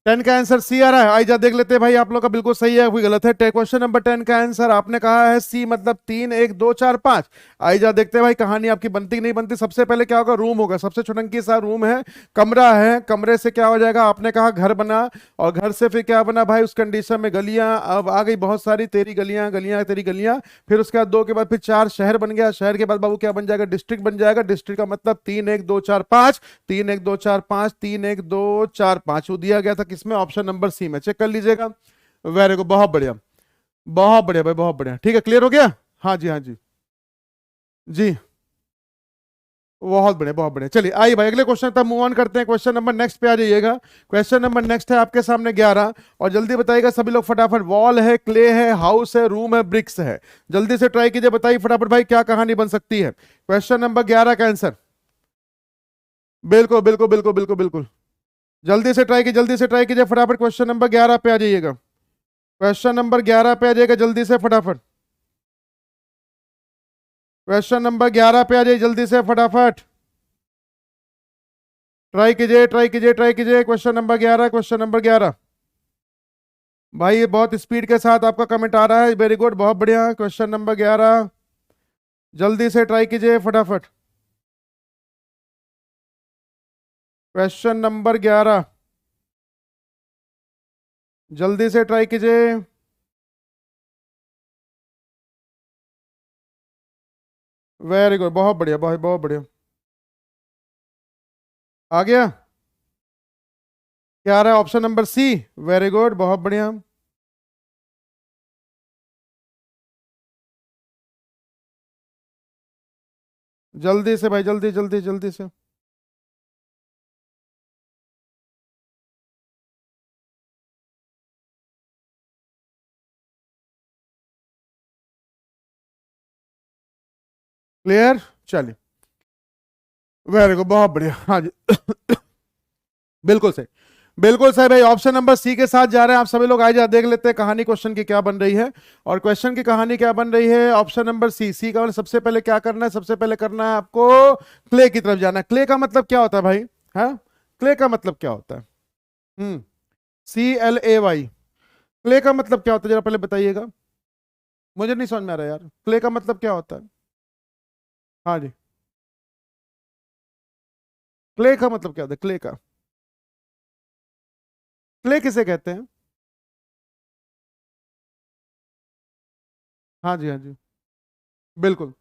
10 का आंसर सी आ रहा है, आइए देख लेते हैं भाई, आप लोग का बिल्कुल सही है कोई गलत है। क्वेश्चन नंबर 10 का आंसर आपने कहा है सी, मतलब 3 1 2 4 5। आइए देखते हैं भाई कहानी आपकी बनती कि नहीं बनती। सबसे पहले क्या होगा, रूम होगा, सबसे छोटंकी सा रूम है, कमरा है, कमरे से क्या हो जाएगा, आपने कहा घर बना, और घर से फिर क्या बना भाई, उस कंडीशन में गलियां, अब आ गई बहुत सारी, तेरी गलियां गलियां तेरी गलियां, फिर उसके बाद 2 के बाद फिर 4 शहर बन गया, शहर के बाद बाबू क्या बन जाएगा, डिस्ट्रिक्ट बन जाएगा, डिस्ट्रिक्ट का मतलब 3 1 2 4 5, 3 1 2 4 5, 3 1 2 4 5, वो दिया गया था किसमें, ऑप्शन नंबर सी में, चेक कर लीजिएगा। वेरी गुड, बहुत बढ़िया बहुत बढ़िया भाई बहुत बढ़िया, ठीक है क्लियर हो गया। हाँ जी हाँ जी जी, बहुत बढ़िया बहुत बढ़िया। चलिए आइए भाई अगले क्वेश्चन तक मूव ऑन करते हैं, क्वेश्चन नंबर नेक्स्ट पे आ जाइएगा। क्वेश्चन नंबर नेक्स्ट है आपके सामने 11, और जल्दी बताइएगा सभी लोग फटाफट, वॉल है, क्ले है, हाउस है, रूम है, ब्रिक्स है। जल्दी से ट्राई कीजिए, बताइए फटाफट भाई क्या कहानी बन सकती है। क्वेश्चन नंबर 11 का आंसर, बिल्कुल बिल्कुल बिल्कुल बिल्कुल बिल्कुल, जल्दी से ट्राई कीजिए, जल्दी से ट्राई कीजिए फटाफट, क्वेश्चन नंबर 11 पे आ जाइएगा, क्वेश्चन नंबर 11 पे आ जाइएगा जल्दी से फटाफट, क्वेश्चन नंबर 11 पे आ जाइए जल्दी से फटाफट, ट्राई कीजिए ट्राई कीजिए ट्राई कीजिए। क्वेश्चन नंबर 11, क्वेश्चन नंबर 11, भाई ये बहुत स्पीड के साथ आपका कमेंट आ रहा है, वेरी गुड बहुत बढ़िया। क्वेश्चन नंबर 11, जल्दी से ट्राई कीजिए फटाफट, क्वेश्चन नंबर 11, जल्दी से ट्राई कीजिए। वेरी गुड बहुत बढ़िया बहुत बहुत बढ़िया, आ गया, क्या आ रहा है, option number C, very good बहुत बढ़िया। जल्दी से भाई, जल्दी जल्दी जल्दी से, क्लियर, चलिए वेरी गुड बहुत बढ़िया। हाँ जी बिल्कुल सही, बिल्कुल सही भाई, ऑप्शन नंबर सी के साथ जा रहे हैं आप सभी लोग। आइए जा देख लेते हैं कहानी क्वेश्चन की क्या बन रही है, और क्वेश्चन की कहानी क्या बन रही है, ऑप्शन नंबर सी, सी का मतलब सबसे पहले क्या करना है, सबसे पहले करना है आपको क्ले की तरफ जाना है। क्ले का मतलब क्या होता है भाई, हाँ क्ले का मतलब क्या होता है, हम्म, CLAY, क्ले का मतलब क्या होता है जरा पहले बताइएगा, मुझे नहीं समझ में आ रहा यार, क्ले का मतलब क्या होता है। हाँ जी, क्ले का मतलब क्या होता है, क्ले का, क्ले किसे कहते हैं। हाँ जी हाँ जी, बिल्कुल,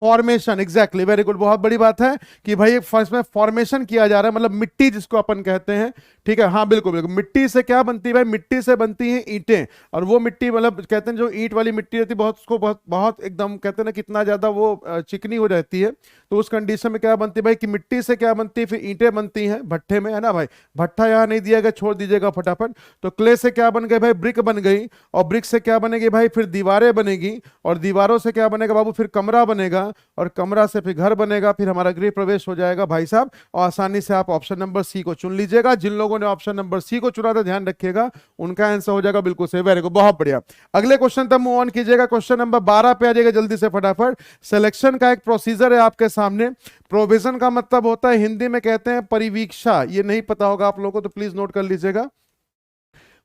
फॉर्मेशन, एग्जैक्टली, वेरी गुड, बहुत बड़ी बात है कि भाई फर्स्ट में फॉर्मेशन किया जा रहा है, मतलब मिट्टी जिसको अपन कहते हैं, ठीक है, हाँ बिल्कुल बिल्कुल। मिट्टी से क्या बनती है भाई? मिट्टी से बनती है ईंटें, और वो मिट्टी मतलब कहते हैं जो ईंट वाली मिट्टी रहती है बहुत, उसको बहुत बहुत एकदम कहते हैं ना कितना ज्यादा वो चिकनी हो जाती है, तो उस कंडीशन में क्या बनती है भाई कि मिट्टी से क्या बनती है, फिर ईंटें बनती हैं भट्ठे में, है ना भाई? भट्ठा यहाँ नहीं दिया गया, छोड़ दीजिएगा फटाफट। तो क्ले से क्या बन गए भाई? ब्रिक बन गई, और ब्रिक से क्या बनेगी भाई? फिर दीवारें बनेगी, और दीवारों से क्या बनेगा बाबू? फिर कमरा बनेगा, और कमरा से फिर घर बनेगा, फिर हमारा गृह प्रवेश हो जाएगा भाई साहब। और आसानी से आप ऑप्शन नंबर सी को चुन लीजिएगा। जिन लोगों ने ऑप्शन नंबर सी को चुना था ध्यान रखिएगा, उनका आंसर हो जाएगा बिल्कुल सही, वेरी गुड, बहुत बढ़िया। अगले क्वेश्चन तक मूव ऑन कीजिएगा, क्वेश्चन नंबर 12 पे आ जाएगा जल्दी से फटाफट। सिलेक्शन का एक प्रोसीजर है आपके सामने। प्रोविजन का मतलब होता है, हिंदी में कहते हैं परिवीक्षा, ये नहीं पता होगा आप लोगों को तो प्लीज नोट कर लीजिएगा।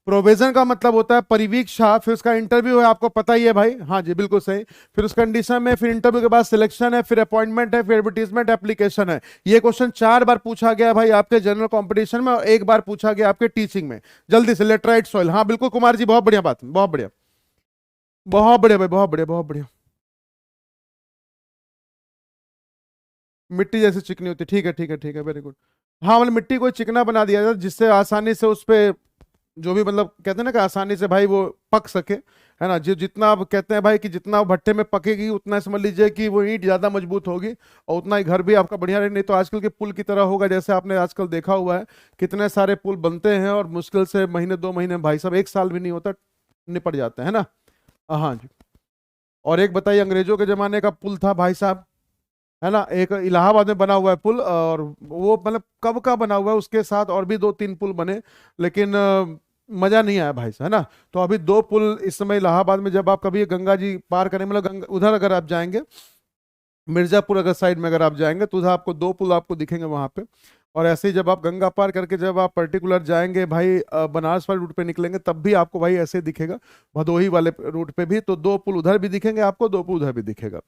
प्रोविजन का मतलब होता है परिवीक्षा, फिर उसका इंटरव्यू है, आपको पता ही है भाई, हाँ जी बिल्कुल सही। फिर उस कंडीशन में फिर इंटरव्यू के बाद सिलेक्शन है, फिर अपॉइंटमेंट है, फिर एडवर्टीजमेंट, एप्लीकेशन है। ये क्वेश्चन 4 बार पूछा गया भाई आपके जनरल कंपटीशन में, और 1 बार पूछा गया आपके टीचिंग में। जल्दी से लेटराइट सॉइल, हाँ बिल्कुल कुमार जी, बहुत बढ़िया बात, बहुत बढ़िया, बहुत बढ़िया भाई, बहुत बढ़िया, बहुत बढ़िया। मिट्टी जैसे चिकनी होती है, ठीक है ठीक है ठीक है, वेरी गुड। हाँ मतलब मिट्टी को चिकना बना दिया जाए जिससे आसानी से उस पे जो भी मतलब कहते हैं ना कि आसानी से भाई वो पक सके, है ना? जो जितना आप कहते हैं भाई कि जितना भट्टे में पकेगी उतना समझ लीजिए कि वो ईंट ज्यादा मजबूत होगी, और उतना ही घर भी आपका बढ़िया रहे। नहीं तो आजकल के पुल की तरह होगा, जैसे आपने आजकल देखा हुआ है कितने सारे पुल बनते हैं और मुश्किल से महीने 2 महीने भाई साहब 1 साल भी नहीं होता, निपट जाते हैं ना। हाँ जी। और एक बताइए, अंग्रेजों के जमाने का पुल था भाई साहब, है ना, एक इलाहाबाद में बना हुआ है पुल, और वो मतलब कब का बना हुआ है, उसके साथ और भी 2-3 पुल बने, लेकिन मजा नहीं आया भाई साहब, है ना? तो अभी 2 पुल इस समय इलाहाबाद में, जब आप कभी गंगा जी पार करें, मतलब गंगा उधर अगर आप जाएंगे, मिर्जापुर अगर साइड में अगर आप जाएंगे तो उधर आपको 2 पुल आपको दिखेंगे वहां पे। और ऐसे ही जब आप गंगा पार करके जब आप पर्टिकुलर जाएंगे भाई बनारस वाले रूट पे निकलेंगे, तब भी आपको भाई ऐसे दिखेगा, भदोही वाले रूट पे भी तो 2 पुल उधर भी दिखेंगे आपको, 2 पुल उधर भी दिखेगा।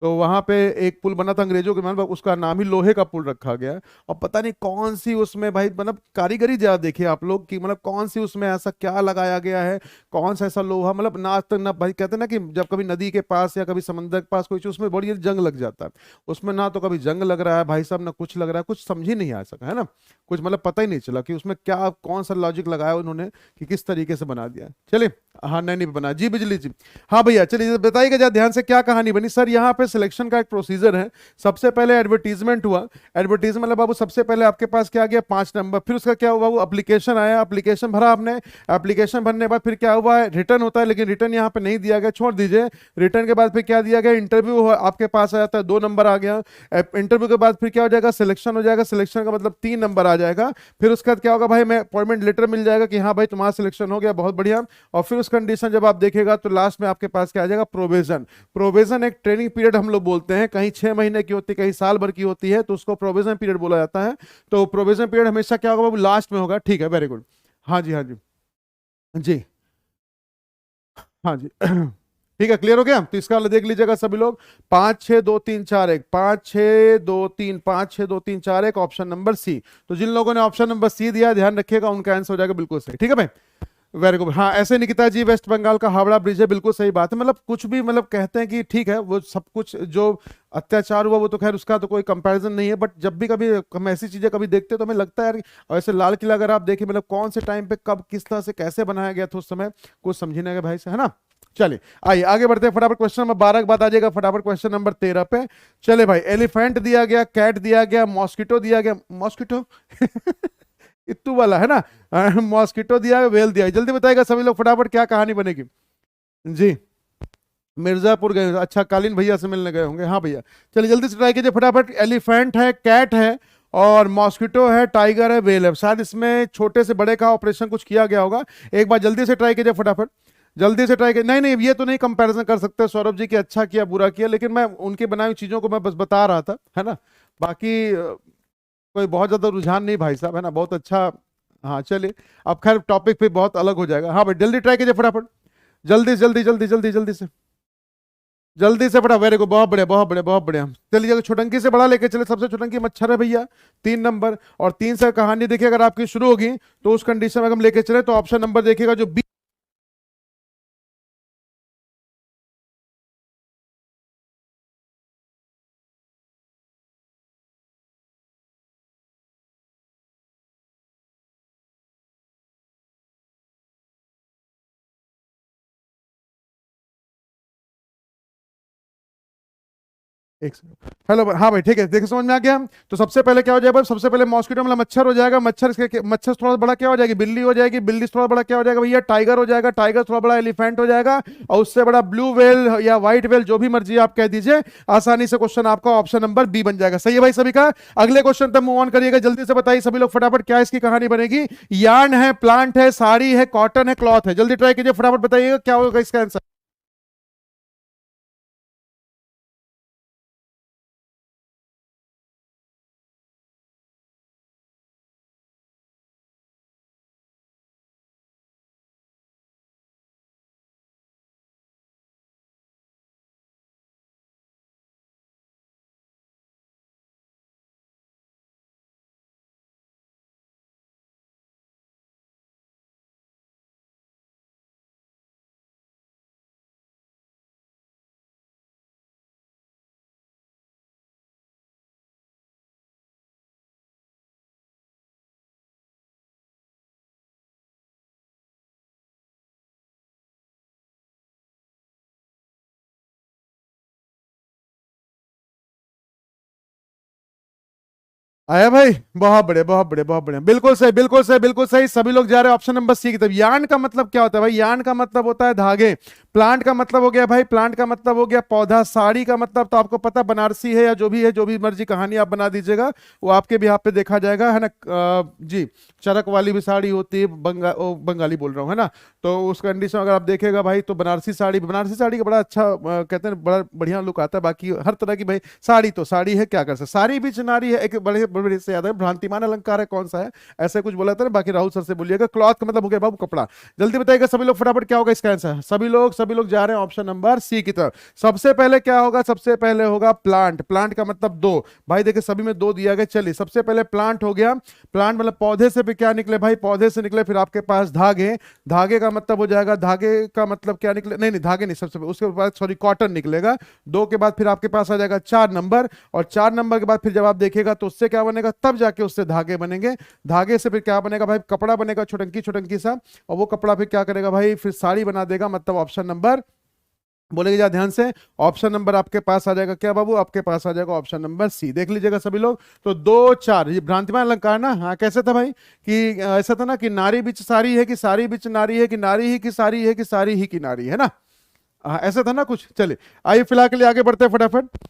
तो वहां पे एक पुल बना था अंग्रेजों के मान, उसका नाम ही लोहे का पुल रखा गया है। और पता नहीं कौन सी उसमें भाई मतलब कारीगरी ज्यादा देखिए आप लोग कि मतलब कौन सी उसमें ऐसा क्या लगाया गया है, कौन सा ऐसा लोहा, मतलब ना आज तक ना भाई, कहते हैं ना कि जब कभी नदी के पास या कभी समंदर के पास कोई चीज, उसमें बड़ी जंग लग जाता है। उसमें ना तो कभी जंग लग रहा है भाई साहब, ना कुछ लग रहा है, कुछ समझ ही नहीं आ सका, है ना? कुछ मतलब पता ही नहीं चला कि उसमें क्या कौन सा लॉजिक लगाया उन्होंने कि किस तरीके से बना दिया। चलिए, हाँ नहीं नहीं बना जी, बिजली जी, हाँ भैया चलिए बताइएगा जरा ध्यान से क्या कहानी बनी। सर यहाँ पे सिलेक्शन का एक प्रोसीजर है। सबसे पहले एडवर्टीजमेंट हुआ, एडवर्टीजमेंट मतलब बाबू सबसे पहले आपके पास क्या गया 5 नंबर, फिर उसका क्या हुआ, वो एप्लीकेशन आया, एप्लीकेशन भरा आपने, एप्लीकेशन भरने के बाद फिर क्या हुआ, रिटर्न होता है, लेकिन रिटर्न यहाँ पे नहीं दिया गया, छोड़ दीजिए। रिटर्न के बाद फिर क्या दिया गया, इंटरव्यू आपके पास आ जाता है, 2 नंबर आ गया। इंटरव्यू के बाद फिर क्या हो जाएगा, सिलेक्शन हो जाएगा, सिलेक्शन का मतलब 3 नंबर आ जाएगा। फिर उसके बाद क्या होगा भाई, मैं अपॉइंटमेंट लेटर मिल जाएगा कि हाँ भाई तुम्हारा सिलेक्शन हो गया, बहुत बढ़िया। और फिर उस कंडीशन जब आप देखेगा तो लास्ट में आपके पास क्या आ जाएगा, प्रोविजन। प्रोविजन एक ट्रेनिंग पीरियड हम लोग बोलते हैं, कहीं 6 महीने की होती है, कहीं साल भर की होती है, तो उसको प्रोविजन पीरियड बोला जाता है। तो प्रोविजन पीरियड हमेशा क्या होगा, लास्ट में होगा, ठीक है, वेरी गुड। हाँ जी, हाँ जी, जी, हाँ जी। ठीक है, क्लियर हो गया? तो इसका वाला देख लीजिएगा सभी लोग, 5 6 2 3 4 1, 5 6 2 3 5 6 2 3 4 1, ऑप्शन नंबर सी। तो जिन लोगों ने ऑप्शन नंबर सी दिया ध्यान रखिएगा, उनका आंसर हो जाएगा बिल्कुल सही, ठीक है भाई, वेरी गुड। हाँ ऐसे निकिता जी, वेस्ट बंगाल का हावड़ा ब्रिज है, बिल्कुल सही बात है। मतलब कुछ भी मतलब कहते हैं कि ठीक है, वो सब कुछ जो अत्याचार हुआ वो तो खैर उसका तो कोई कंपैरिजन नहीं है, बट जब भी कभी हम ऐसी चीजें कभी देखते हैं तो हमें लगता है यार और ऐसे लाल किला अगर आप देखिए, मतलब कौन से टाइम पे कब किस तरह से कैसे बनाया गया था उस समय, कुछ समझने का भाई से, है ना? चलिए आइए आगे बढ़ते हैं फटाफट, क्वेश्चन नंबर 12 के बाद आ जाएगा फटाफट क्वेश्चन नंबर 13 पे। चले भाई, एलिफेंट दिया गया, कैट दिया गया, मॉस्किटो दिया गया, मॉस्किटो इत्तू वाला है ना, मॉस्किटो दिया है, वेल दिया है। जल्दी बताएगा सभी लोग फटाफट क्या कहानी बनेगी जी। मिर्जापुर गए, अच्छा कालीन भैया से मिलने गए होंगे, हाँ भैया। चलिए जल्दी से ट्राई कीजिए फटाफट, एलिफेंट है, कैट है, और मॉस्किटो है, टाइगर है, वेल है। शायद इसमें छोटे से बड़े का ऑपरेशन कुछ किया गया होगा। एक बार जल्दी से ट्राई कीजिए फटाफट, जल्दी से ट्राई कीजिए। नहीं नहीं ये तो नहीं कंपैरिजन कर सकते सौरभ जी कि अच्छा किया बुरा किया, लेकिन मैं उनकी बनाई हुई चीजों को मैं बस बता रहा था, है ना? बाकी कोई बहुत ज्यादा रुझान नहीं भाई साहब, है ना, बहुत अच्छा। हाँ चलिए, अब खैर टॉपिक पे बहुत अलग हो जाएगा। हाँ भाई जल्दी ट्राई कीजिए फटाफट, जल्दी जल्दी जल्दी जल्दी जल्दी से, जल्दी से फटा, वेरी गुड, बहुत बढ़िया बहुत बढ़िया बहुत बढ़िया। चलिए छोटंकी से बड़ा लेके चले, सबसे छोटंकी मच्छर है भैया, 3 नंबर, और 3 से कहानी देखिए अगर आपकी शुरू होगी तो उस कंडीशन में हम लेके चले तो ऑप्शन नंबर देखिएगा जो एक हेलो हाँ भाई ठीक है, देखिए समझ में आ गया। तो सबसे पहले क्या हो जाएगा, सबसे पहले मॉस्किटो मतलब मच्छर हो जाएगा, मच्छर थोड़ा बड़ा क्या हो जाएगी, बिल्ली हो जाएगी, बिल्ली से थोड़ा बड़ा क्या हो जाएगा भैया, टाइगर हो जाएगा, टाइगर थोड़ा बड़ा एलिफेंट हो जाएगा, और उससे बड़ा ब्लू वेल या व्हाइट वेल, जो भी मर्जी आप कह दीजिए, आसानी से क्वेश्चन आपका ऑप्शन नंबर बी बन जाएगा। सही है भाई सभी का। अगले क्वेश्चन तक मूव ऑन करिएगा, जल्दी से बताइए सभी लोग फटाफट, क्या इसकी कहानी बनेगी। यार्न है, प्लांट है, साड़ी है, कॉटन है, क्लॉथ है, जल्दी ट्राई कीजिए, फटाफट बताइएगा क्या होगा इसका आंसर। आया भाई, बहुत बढ़िया बहुत बढ़िया बहुत बढ़िया, बिल्कुल सही बिल्कुल सही बिल्कुल सही, सभी लोग जा रहे हैं ऑप्शन नंबर सी की तरफ। यार्न का मतलब क्या होता है भाई, यार्न का मतलब होता है धागे। प्लांट का मतलब हो गया भाई, प्लांट का मतलब हो गया पौधा। साड़ी का मतलब तो आपको पता बनारसी है या जो भी है, जो भी मर्जी कहानी आप बना दीजिएगा, वो आपके भी पे देखा जाएगा, है ना। जी, चरक वाली भी साड़ी होती है, बंगाली बोल रहा हूँ, है ना। तो उस कंडीशन अगर आप देखेगा भाई, तो बनारसी साड़ी का बड़ा अच्छा कहते हैं, बड़ा बढ़िया लुक आता है। बाकी हर तरह की भाई साड़ी तो साड़ी है, क्या कर सकते, साड़ी भी नारी है, एक बड़े बड़े से याद है, भ्रांतिमान अलंकार है, कौन सा है, ऐसे कुछ बोला था ना। बाकी राहुल सर से बोलिएगा। क्लॉथ का मतलब हो गया बाबू कपड़ा। जल्दी बताइएगा सभी लोग फटाफट, क्या होगा इसका आंसर। सभी लोग जा रहे हैं ऑप्शन नंबर सी की तरफ। सबसे पहले क्या होगा, सबसे पहले होगा प्लांट। प्लांट का मतलब दो, भाई देखिए सभी में दो दिया गया। चलिए सबसे पहले प्लांट हो गया। प्लांट मतलब पौधे से भी क्या निकले भाई, पौधे से निकले। फिर आपके पास धागे, धागे का मतलब हो जाएगा, धागे का मतलब क्या निकले, नहीं नहीं धागे नहीं, सबसे उसके बाद सॉरी कॉटन निकलेगा। दो के बाद फिर आपके पास आ जाएगा 4 नंबर, और 4 नंबर के बाद फिर जब आप देखेगा तो उससे क्या बनेगा, तब जाके उससे धागे बनेंगे। धागे से फिर क्या बनेगा भाई, कपड़ा बनेगा, छोटंकी छोटंकी सा, और वो कपड़ा फिर क्या करेगा भाई, फिर साड़ी बना देगा। मतलब ऑप्शन नंबर, बोलेगा जा ध्यान से, ऑप्शन नंबर आपके पास आ जाएगा क्या बाबू, आपके पास आ जाएगा ऑप्शन नंबर सी। देख लीजिएगा सभी लोग। तो 2 4, ये भ्रांतिमान अलंकार ना। हाँ कैसे था भाई, कि ऐसा था ना कि नारी बिच सारी है, कि सारी बिच नारी है, कि नारी ही की सारी है, कि सारी ही की नारी है ना। ऐसा था ना कुछ। चलिए आइए फिलहाल के लिए आगे बढ़ते हैं फटाफट।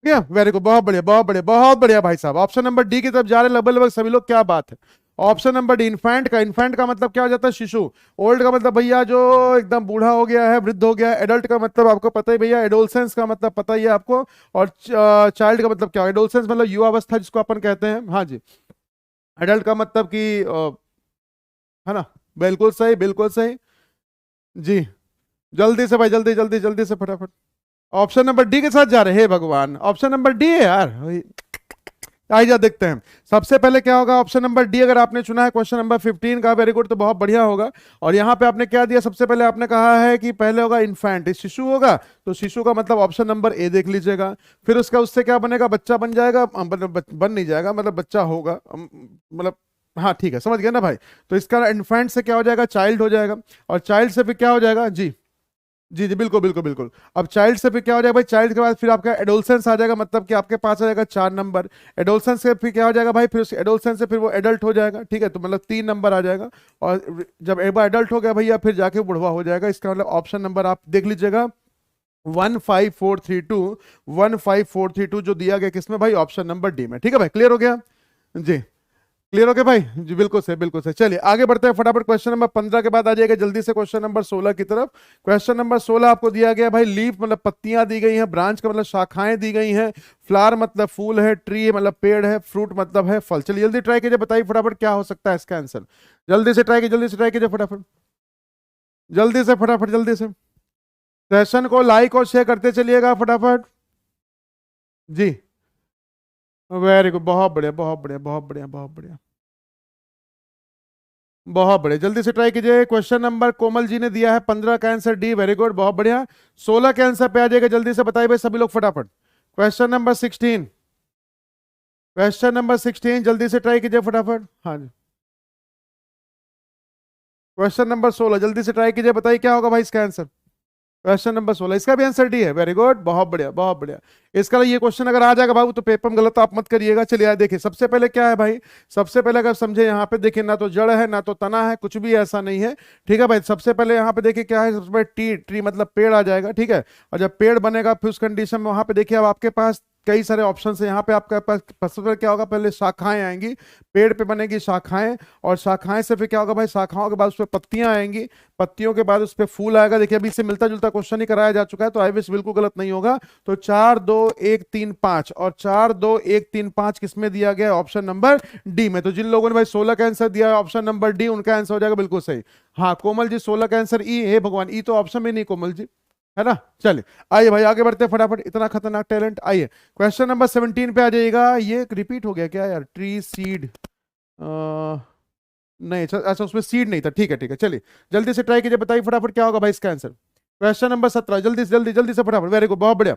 वेरी गुड, बहुत बढ़िया बहुत बढ़िया बहुत बढ़िया भाई साहब। ऑप्शन नंबर डी की तरफ जा रहे हैं लगभग लगभग सभी लोग, क्या बात है। ऑप्शन नंबर डी, इन्फेंट का मतलब क्या हो जाता है, शिशु। ओल्ड का मतलब भैया जो एकदम बूढ़ा हो गया है, वृद्ध हो गया है। एडल्ट का मतलब आपको पता ही भैया, एडोलसेंस का मतलब पता ही है आपको। और चाइल्ड का मतलब क्या, एडोलसेंस मतलब युवावस्था जिसको अपन कहते हैं, हाँ जी। एडल्ट का मतलब कि है ना। बिल्कुल सही बिल्कुल सही। जी, जल्दी से भाई, जल्दी जल्दी जल्दी से फटाफट। ऑप्शन नंबर डी के साथ जा रहे हैं, हे भगवान, ऑप्शन नंबर डी है यार। आइए देखते हैं। सबसे पहले क्या होगा, ऑप्शन नंबर डी अगर आपने चुना है क्वेश्चन नंबर 15 का, वेरी गुड, तो बहुत बढ़िया होगा। और यहाँ पे आपने क्या दिया, सबसे पहले आपने कहा है कि पहले होगा इन्फेंट, शिशु होगा। तो शिशु का मतलब ऑप्शन नंबर ए देख लीजिएगा। फिर उसका उससे क्या बनेगा, बच्चा बन जाएगा, मतलब बन नहीं जाएगा, मतलब बच्चा होगा, मतलब हाँ ठीक है, समझ गया ना भाई। तो इसका इन्फेंट से क्या हो जाएगा, चाइल्ड हो जाएगा। और चाइल्ड से फिर क्या हो जाएगा जी, जी जी बिल्कुल बिल्कुल बिल्कुल। अब चाइल्ड से फिर क्या हो जाएगा भाई, चाइल्ड के बाद फिर आपका एडोलसेंस आ जाएगा, मतलब कि आपके पास आ जाएगा 4 नंबर। एडोलसेंस से फिर क्या हो जाएगा भाई, फिर उस एडोलसेंस से फिर वो एडल्ट हो जाएगा, ठीक है, तो मतलब 3 नंबर आ जाएगा। और जब एक बार एडल्ट हो गया भैया, फिर जाके बुढ़वा हो जाएगा। इसका मतलब ऑप्शन नंबर आप देख लीजिएगा, 15432, 15432 जो दिया गया किसमें भाई, ऑप्शन नंबर डी में। ठीक है भाई, क्लियर हो गया जी। क्लियर हो गया भाई जी, बिल्कुल सही बिल्कुल सही। चलिए आगे बढ़ते हैं फटाफट, क्वेश्चन नंबर 15 के बाद आ जाएगा जल्दी से क्वेश्चन नंबर 16 की तरफ। क्वेश्चन नंबर 16 आपको दिया गया भाई, लीफ मतलब पत्तियां दी गई हैं, ब्रांच का मतलब शाखाएं दी गई हैं, फ्लावर मतलब फूल है, ट्री मतलब पेड़ है, फ्रूट मतलब है फल। चलिए जल्दी ट्राई कीजिए, बताइए फटाफट क्या हो सकता है इसका आंसर। जल्दी से ट्राई कीजिए, जल्दी से ट्राई कीजिए फटाफट, जल्दी से फटाफट, जल्दी से। सेशन को लाइक और शेयर करते चलिएगा फटाफट जी। वेरी गुड, बहुत बढ़िया बहुत बढ़िया बहुत बढ़िया बहुत बढ़िया बहुत बढ़िया। जल्दी से ट्राई कीजिए। क्वेश्चन नंबर कोमल जी ने दिया है 15 का आंसर डी, वेरी गुड बहुत बढ़िया। 16 के आंसर पे आ जाएगा, जल्दी से बताइए भाई सभी लोग फटाफट। क्वेश्चन नंबर 16, क्वेश्चन नंबर 16 जल्दी से ट्राई कीजिए फटाफट। हाँ जी, क्वेश्चन नंबर 16 जल्दी से ट्राई कीजिए, बताइए क्या होगा भाई इसका आंसर। क्वेश्चन नंबर 16, इसका भी आंसर डी है, वेरी गुड बहुत बढ़िया बहुत बढ़िया। इसका ये क्वेश्चन अगर आ जाएगा बाबू तो पेपर में गलत आप मत करिएगा। चलिए यार देखिए, सबसे पहले क्या है भाई, सबसे पहले अगर समझे यहाँ पे देखिए, ना तो जड़ है ना तो तना है, कुछ भी ऐसा नहीं है। ठीक है भाई, सबसे पहले यहाँ पे देखिए क्या है, सबसे पहले टी, ट्री मतलब पेड़ आ जाएगा। ठीक है, और जब पेड़ बनेगा फिर उस कंडीशन में वहां पे देखिए अब आपके पास कई सारे ऑप्शन है यहाँ पे। आपके पास सबसे पहले क्या होगा, पहले शाखाएं आएंगी, पेड़ पे बनेगी शाखाएं, और शाखाएं से फिर क्या होगा भाई, शाखाओं के बाद उस पर पत्तियां आएंगी, पत्तियों के बाद उस पर फूल आएगा। देखिए अभी से मिलता जुलता क्वेश्चन ही कराया जा चुका है, तो आई विश बिल्कुल गलत नहीं होगा। तो 4 2 1 3 5 और 4 2 1 3 5 किसमें दिया गया, ऑप्शन नंबर डी में। तो जिन लोगों ने भाई 16 का आंसर दिया है ऑप्शन नंबर डी, उनका आंसर हो जाएगा बिल्कुल सही। हाँ कोमल जी 16 का आंसर ई है, भगवान ई तो ऑप्शन में नहीं कोमल जी, है ना। चलिए आइए भाई आगे बढ़ते हैं फटाफट, इतना खतरनाक टैलेंट। आइए क्वेश्चन नंबर 17 पे आ जाइएगा। ये रिपीट हो गया क्या यार, ट्री सीड नहीं, अच्छा उसमें सीड नहीं था, ठीक है ठीक है। चलिए जल्दी से ट्राई कीजिए, बताइए फटाफट क्या होगा भाई इसका आंसर। क्वेश्चन नंबर 17 जल्दी से जल्दी जल्दी से फटाफट, वेरी गुड बहुत बढ़िया।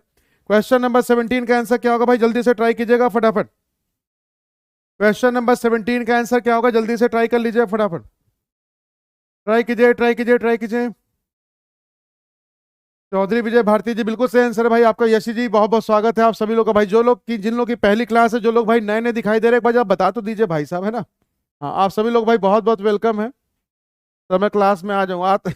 क्वेश्चन नंबर 17 का आंसर क्या होगा भाई, जल्दी से ट्राई कीजिएगा फटाफट। क्वेश्चन नंबर 17 का आंसर क्या होगा, जल्दी से ट्राई कर लीजिए फटाफट, ट्राई कीजिए ट्राई कीजिए ट्राई कीजिए। चौधरी विजय भारती जी बिल्कुल सही आंसर है भाई आपका। यशी जी बहुत बहुत स्वागत है आप सभी लोग का भाई, जो लोग की जिन लोग की पहली क्लास है, जो लोग भाई नए नए दिखाई दे रहे हैं, एक बार आप बता तो दीजिए भाई साहब, है ना। हाँ आप सभी लोग भाई बहुत बहुत वेलकम है। तो मैं क्लास में आ जाऊँ आप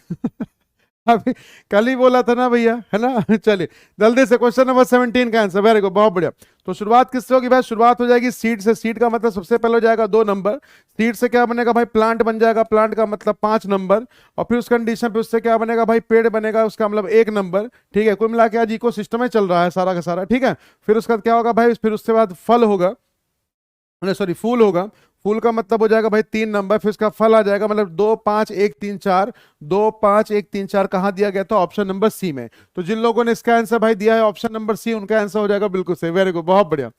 अभी कल ही बोला था ना भैया, है ना चलिए जल्दी से क्वेश्चन नंबर 17 का आंसर, वेरी गुड बहुत बढ़िया। तो शुरुआत किससे होगी भाई, शुरुआत हो जाएगी सीड से। सीड का मतलब सबसे पहले हो जाएगा 2 नंबर, सीड से क्या बनेगा भाई, प्लांट बन जाएगा, प्लांट का मतलब 5 नंबर, और फिर उस कंडीशन पे उससे क्या बनेगा भाई, पेड़ बनेगा, उसका मतलब 1 नंबर। ठीक है, कुल मिला के आज इको सिस्टम में चल रहा है सारा का सारा। ठीक है, फिर उसका क्या होगा भाई, फिर उसके बाद फल होगा, सॉरी फूल होगा, फूल का मतलब हो जाएगा भाई 3 नंबर, फिर उसका फल आ जाएगा, मतलब 2 5 1 3 4, 2 5 1 3 4 कहाँ दिया गया था, ऑप्शन नंबर सी में। तो जिन लोगों ने इसका आंसर भाई दिया है ऑप्शन नंबर सी, उनका आंसर हो जाएगा बिल्कुल सही, वेरी गुड बहुत बढ़िया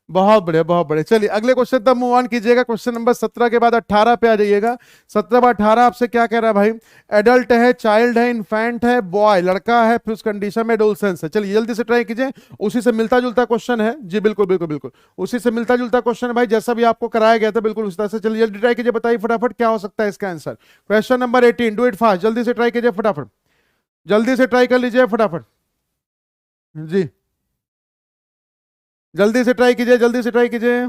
बहुत बढ़िया बहुत बढ़िया। चलिए अगले क्वेश्चन तक मूव ऑन कीजिएगा। क्वेश्चन नंबर 17 के बाद 18 पे आ जाइएगा। 17 पर 18 आपसे क्या कह रहा है भाई, एडल्ट है, चाइल्ड है, इन्फेंट है, बॉय लड़का है, फिर उस कंडीशन में एडोलसेंस है। चलिए जल्दी से ट्राई कीजिए, उसी से मिलता जुलता क्वेश्चन है जी, बिल्कुल बिल्कुल बिल्कुल उसी से मिलता जुलता क्वेश्चन है भाई, जैसा भी आपको कराया गया था बिल्कुल उस तरह से। चलिए जल्दी ट्राई कीजिए, बताइए फटाफट क्या हो सकता है इसका answer. Question number 18, do it fast, जल्दी से ट्राई कीजिए फटाफट, जल्दी से ट्राई कर लीजिए फटाफट जी, जल्दी से ट्राई कीजिए, जल्दी से ट्राई कीजिए,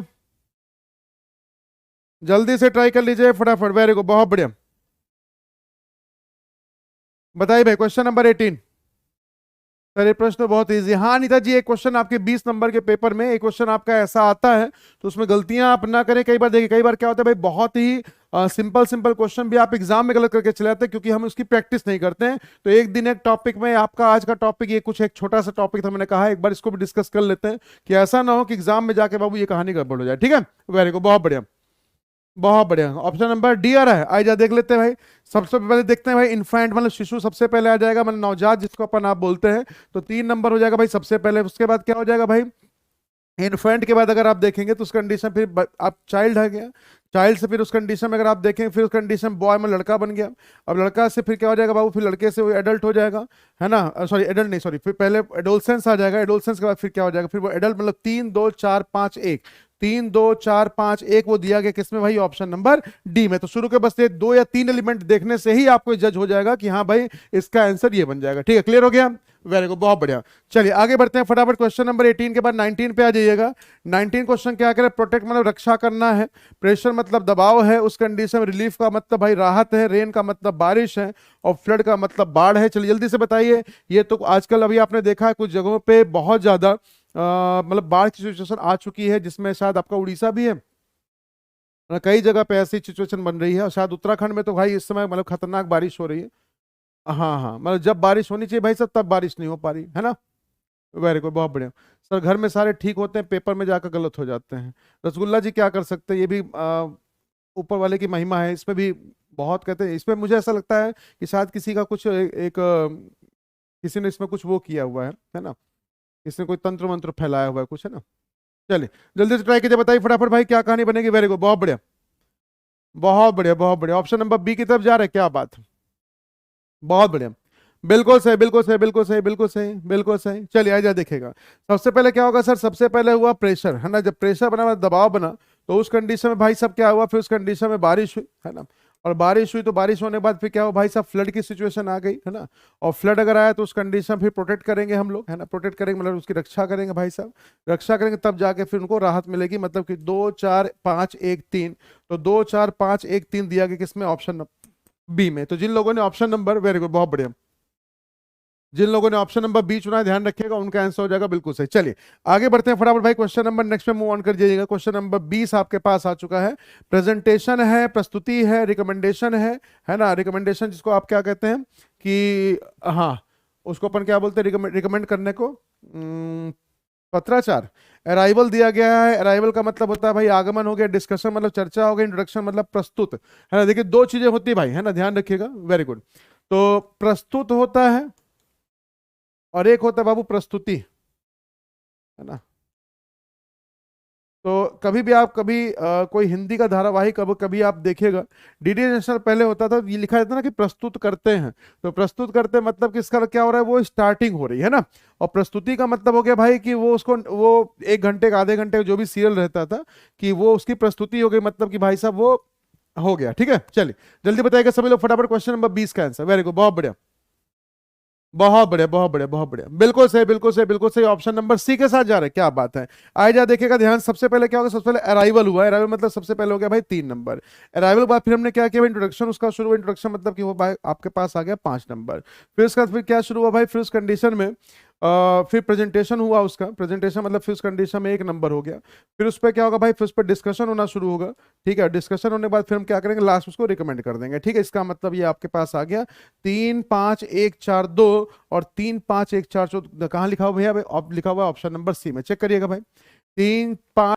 जल्दी से ट्राई कर लीजिए फटाफट, वेरी गुड बहुत बढ़िया। बताइए भाई क्वेश्चन नंबर 18। सर ये प्रश्न तो बहुत इजी। हाँ अनिता जी, एक क्वेश्चन आपके 20 नंबर के पेपर में एक क्वेश्चन आपका ऐसा आता है, तो उसमें गलतियां आप ना करें। कई बार देखिए, कई बार क्या होता है भाई, बहुत ही सिंपल सिंपल क्वेश्चन भी आप एग्जाम में गलत करके चले जाते हैं, क्योंकि हम उसकी प्रैक्टिस नहीं करते हैं। तो एक दिन एक टॉपिक में, आपका आज का टॉपिक ये कुछ एक छोटा सा टॉपिक था, मैंने कहा एक बार इसको भी डिस्कस कर लेते हैं, कि ऐसा ना हो कि एग्जाम में जाके बाबू ये कहानी गड़बड़ हो जाए। ठीक है, वेरी गुड बहुत बढ़िया बहुत बढ़िया। ऑप्शन नंबर डी आ रहा है, आइए देख लेते हैं भाई। सबसे पहले देखते हैं भाई, इन्फेंट मतलब शिशु सबसे पहले आ जाएगा, मतलब नवजात जिसको अपन आप बोलते हैं। तो 3 नंबर हो जाएगा भाई सबसे पहले। उसके बाद क्या हो जाएगा भाई, इन्फेंट के बाद अगर आप देखेंगे तो उस कंडीशन फिर आप चाइल्ड है गया, चाइल्ड से फिर उस कंडीशन में अगर आप देखें, फिर उस कंडीशन बॉय में लड़का बन गया। अब लड़का से फिर क्या हो जाएगा बाबू, फिर लड़के से वो एडल्ट हो जाएगा, है ना, सॉरी एडल्ट नहीं, सॉरी फिर पहले एडोलसेंस आ जाएगा, एडोलसेंस के बाद फिर क्या हो जाएगा, फिर वो एडल्ट मतलब 3 2 4 5 1, 3 2 4 5 1 वो दिया गया किसमें भाई, ऑप्शन नंबर डी में। तो शुरू के बस ये 2 या 3 एलिमेंट देखने से ही आपको जज हो जाएगा कि हाँ भाई इसका आंसर ये बन जाएगा। ठीक है, क्लियर हो गया, वेरी गुड बहुत बढ़िया। चलिए आगे बढ़ते हैं फटाफट। क्वेश्चन नंबर 18 के बाद 19 पे आ जाइएगा। 19 क्वेश्चन क्या करे, प्रोटेक्ट मतलब रक्षा करना है, प्रेशर मतलब दबाव है, उस कंडीशन में रिलीफ का मतलब भाई राहत है, रेन का मतलब बारिश है, और फ्लड का मतलब बाढ़ है। चलिए जल्दी से बताइए। ये तो आजकल अभी आपने देखा है कुछ जगहों पे बहुत ज्यादा मतलब बाढ़ की सिचुएशन आ चुकी है, जिसमें शायद आपका उड़ीसा भी है। कई जगह पे ऐसी सिचुएशन बन रही है, और शायद उत्तराखंड में तो भाई इस समय मतलब खतरनाक बारिश हो रही है। हाँ हाँ, मतलब जब बारिश होनी चाहिए भाई साहब तब बारिश नहीं हो पा रही है ना। वेरी गुड, बहुत बढ़िया। सर घर में सारे ठीक होते हैं, पेपर में जाकर गलत हो जाते हैं। रसगुल्ला जी क्या कर सकते हैं, ये भी ऊपर वाले की महिमा है, इसमें भी बहुत कहते हैं। इसमें मुझे ऐसा लगता है कि शायद किसी का कुछ किसी ने इसमें कुछ वो किया हुआ है ना, किसी ने कोई तंत्र मंत्र फैलाया हुआ है कुछ, है ना। चलिए जल्दी से ट्राई कीजिए, बताइए फटाफट भाई क्या कहानी बनेगी। वेरी गुड, बहुत बढ़िया, बहुत बढ़िया, बहुत बढ़िया। ऑप्शन नंबर बी की तरफ जा रहे हैं, क्या बात है, बहुत बढ़िया। बिल्कुल सही, बिल्कुल सही, बिल्कुल सही, बिल्कुल सही, बिल्कुल सही। चलिए आइए देखेगा। सबसे पहले क्या होगा सर, सबसे पहले हुआ प्रेशर, है ना। जब प्रेशर बना, दबाव बना, तो उस कंडीशन में भाई साहब क्या हुआ, फिर उस कंडीशन में बारिश हुई, है ना। और बारिश हुई तो बारिश होने के बाद फिर क्या हुआ भाई साहब, फ्लड की सिचुएशन आ गई, है ना। और फ्लड अगर आया तो उस कंडीशन फिर प्रोटेक्ट करेंगे हम लोग, है ना। प्रोटेक्ट करेंगे मतलब उसकी रक्षा करेंगे भाई साहब, रक्षा करेंगे तब जाके फिर उनको राहत मिलेगी। मतलब कि 2 4 5 1 3, तो 2 4 5 1 3 दिया गया किसमें, ऑप्शन बी में। तो जिन लोगों ने ऑप्शन नंबर, वेरी गुड, बहुत बढ़िया, जिन लोगों ने ऑप्शन नंबर बी चुना है ध्यान रखिएगा, उनका आंसर हो जाएगा बिल्कुल सही। चलिए आगे बढ़ते हैं फटाफट भाई, क्वेश्चन नंबर नेक्स्ट में मूव ऑन कर जाइएगा। क्वेश्चन नंबर 20 आपके पास आ चुका है। प्रेजेंटेशन है, प्रस्तुति है, रिकमेंडेशन है ना। रिकमेंडेशन जिसको आप क्या कहते हैं कि, हाँ, उसको अपन क्या बोलते हैं, रिकमेंड करने को, पत्राचार। अराइवल दिया गया है, अराइवल का मतलब होता है भाई आगमन हो गया, डिस्कशन मतलब चर्चा हो गई, इंट्रोडक्शन मतलब प्रस्तुत, है ना। देखिए दो चीजें होती है भाई, है ना, ध्यान रखिएगा, वेरी गुड। तो प्रस्तुत होता है और एक होता है बाबू प्रस्तुति, है ना। तो कभी भी आप कभी कोई हिंदी का धारावाहिक कभी कभी आप देखिएगा, डीडी नेशनल पहले होता था, ये लिखा जाता ना कि प्रस्तुत करते हैं। तो प्रस्तुत करते मतलब कि इसका क्या हो रहा है, वो स्टार्टिंग हो रही है ना। और प्रस्तुति का मतलब हो गया भाई कि वो उसको वो 1 घंटे का, आधे घंटे का जो भी सीरियल रहता था, कि वो उसकी प्रस्तुति हो गई, मतलब कि भाई साहब वो हो गया। ठीक है, चलिए जल्दी बताइएगा सभी लोग फटाफट, क्वेश्चन नंबर 20 का आंसर। वेरी गुड, बहुत बढ़िया, बहुत बढ़िया, बहुत बढ़िया, बहुत बढ़िया, बिल्कुल सही, बिल्कुल सही, बिल्कुल सही। ऑप्शन नंबर सी के साथ जा रहे हैं, क्या बात है। आए जा देखिएगा ध्यान, सबसे पहले क्या होगा, सबसे पहले अराइवल हुआ, अराइवल मतलब सबसे पहले हो गया भाई 3 नंबर। अराइवल के बाद फिर हमने क्या किया, इंट्रोडक्शन उसका शुरू हुआ, इंट्रोडक्शन मतलब कि वो भाई आपके पास आ गया 5 नंबर। फिर उसके बाद फिर क्या शुरू हुआ भाई, फिर उस कंडीशन में फिर प्रेजेंटेशन हुआ उसका, प्रेजेंटेशन मतलब फिर उस कंडीशन में 1 नंबर हो गया। फिर उस पर क्या होगा भाई, फिर उस पर डिस्कशन होना शुरू होगा। ठीक है, डिस्कशन होने के बाद फिर हम क्या करेंगे, लास्ट उसको रिकमेंड कर देंगे। ठीक है, इसका मतलब ये आपके पास आ गया 3 5 1 4 2, और 3 5 1 4 4 कहाँ लिखा हुआ भैया, लिखा हुआ ऑप्शन नंबर सी में, चेक करिएगा भाई। 3 5